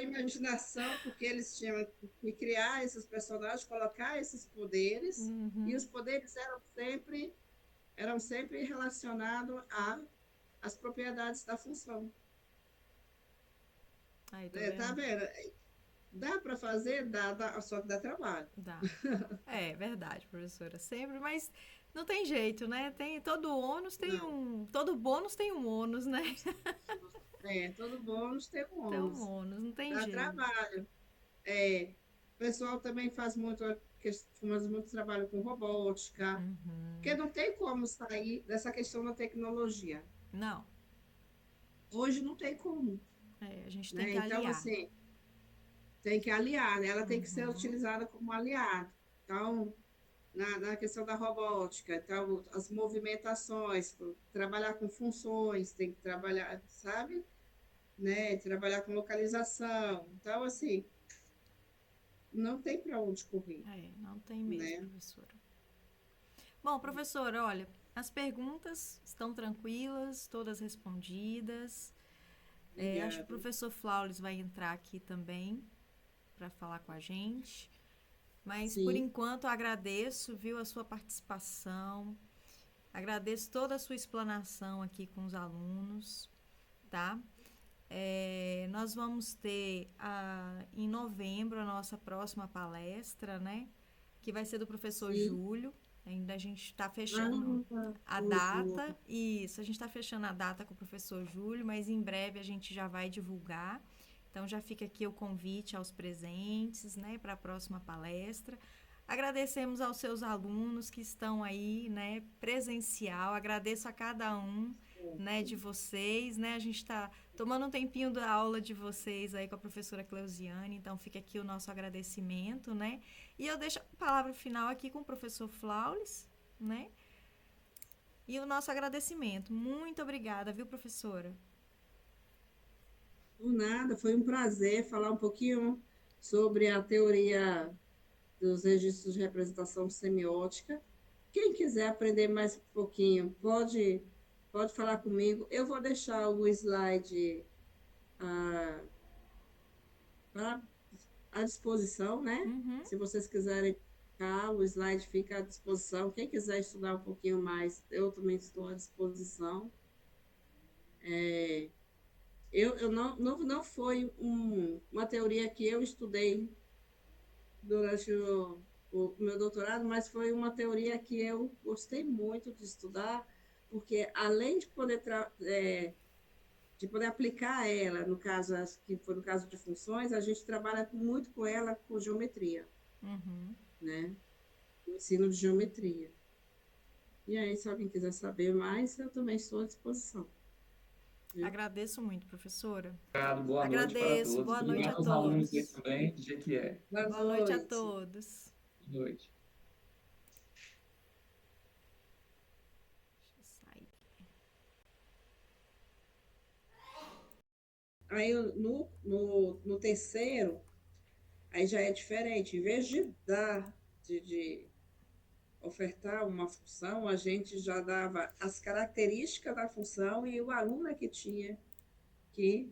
Speaker 3: imaginação, porque eles tinham que criar esses personagens, colocar esses poderes, e os poderes eram sempre relacionados às propriedades da função.
Speaker 2: Aí, tá
Speaker 3: Tá
Speaker 2: vendo?
Speaker 3: vendo? Dá para fazer? Dá, só que dá trabalho.
Speaker 2: Dá. É verdade, professora. Sempre, mas não tem jeito, né? Tem todo ônus tem
Speaker 3: Não.
Speaker 2: todo bônus tem um ônus, né?
Speaker 3: Todo bônus tem um
Speaker 2: Tem um
Speaker 3: ônus.
Speaker 2: ônus, não tem
Speaker 3: Dá
Speaker 2: jeito.
Speaker 3: trabalho. O pessoal também faz muito trabalho com robótica, porque não tem como sair dessa questão da tecnologia.
Speaker 2: Não.
Speaker 3: Hoje não tem como,
Speaker 2: A gente tem
Speaker 3: né?
Speaker 2: que
Speaker 3: Então,
Speaker 2: aliar.
Speaker 3: assim, tem que aliar, né? Ela tem que ser utilizada como aliado. Então, na questão da robótica, então, as movimentações, trabalhar com funções, tem que trabalhar, sabe? Né? Trabalhar com localização. Então, assim, não tem para onde correr,
Speaker 2: Não tem mesmo,
Speaker 3: né?
Speaker 2: professora. Bom, professora, olha, as perguntas estão tranquilas, todas respondidas. Acho que o
Speaker 3: Obrigada.
Speaker 2: professor Flawless vai entrar aqui também para falar com a gente. Mas por
Speaker 3: Sim.
Speaker 2: enquanto eu agradeço, viu, a sua participação. Agradeço toda a sua explanação aqui com os alunos, tá? Nós vamos ter em novembro a nossa próxima palestra, né? Que vai ser do professor
Speaker 3: Sim.
Speaker 2: Júlio. Ainda a gente está fechando a data. Isso, a gente está fechando a data com o professor Júlio, mas em breve a gente já vai divulgar. Então já fica aqui o convite aos presentes, né, para a próxima palestra. Agradecemos aos seus alunos que estão aí, né, presencial. Agradeço a cada um, né, de vocês, né? A gente está tomando um tempinho da aula de vocês aí com a professora Cleusiane, então fica aqui o nosso agradecimento, né? E eu deixo a palavra final aqui com o professor Flawless, né? E o nosso agradecimento. Muito obrigada, viu, professora?
Speaker 3: Por nada, foi um prazer falar um pouquinho sobre a teoria dos registros de representação semiótica. Quem quiser aprender mais um pouquinho, pode falar comigo. Eu vou deixar o slide à disposição, né? Se vocês quiserem ficar, o slide fica à disposição. Quem quiser estudar um pouquinho mais, eu também estou à disposição. Eu não foi uma teoria que eu estudei durante o meu doutorado, mas foi uma teoria que eu gostei muito de estudar, porque além de poder aplicar ela, no caso, que foi no caso de funções, a gente trabalha muito com ela com geometria, né? O ensino de geometria. E aí, se alguém quiser saber mais, eu também estou à disposição.
Speaker 2: Agradeço muito, professora.
Speaker 1: Obrigado, boa noite para
Speaker 2: Agradeço.
Speaker 1: todos.
Speaker 2: Boa noite a
Speaker 1: Obrigado aos alunos aí
Speaker 2: todos.
Speaker 1: também, de Jequié.
Speaker 2: Boa noite a todos.
Speaker 1: Boa noite.
Speaker 2: Deixa eu sair.
Speaker 3: Aí, no terceiro, aí já é diferente. Em vez de ofertar uma função, a gente já dava as características da função e o aluno é que tinha que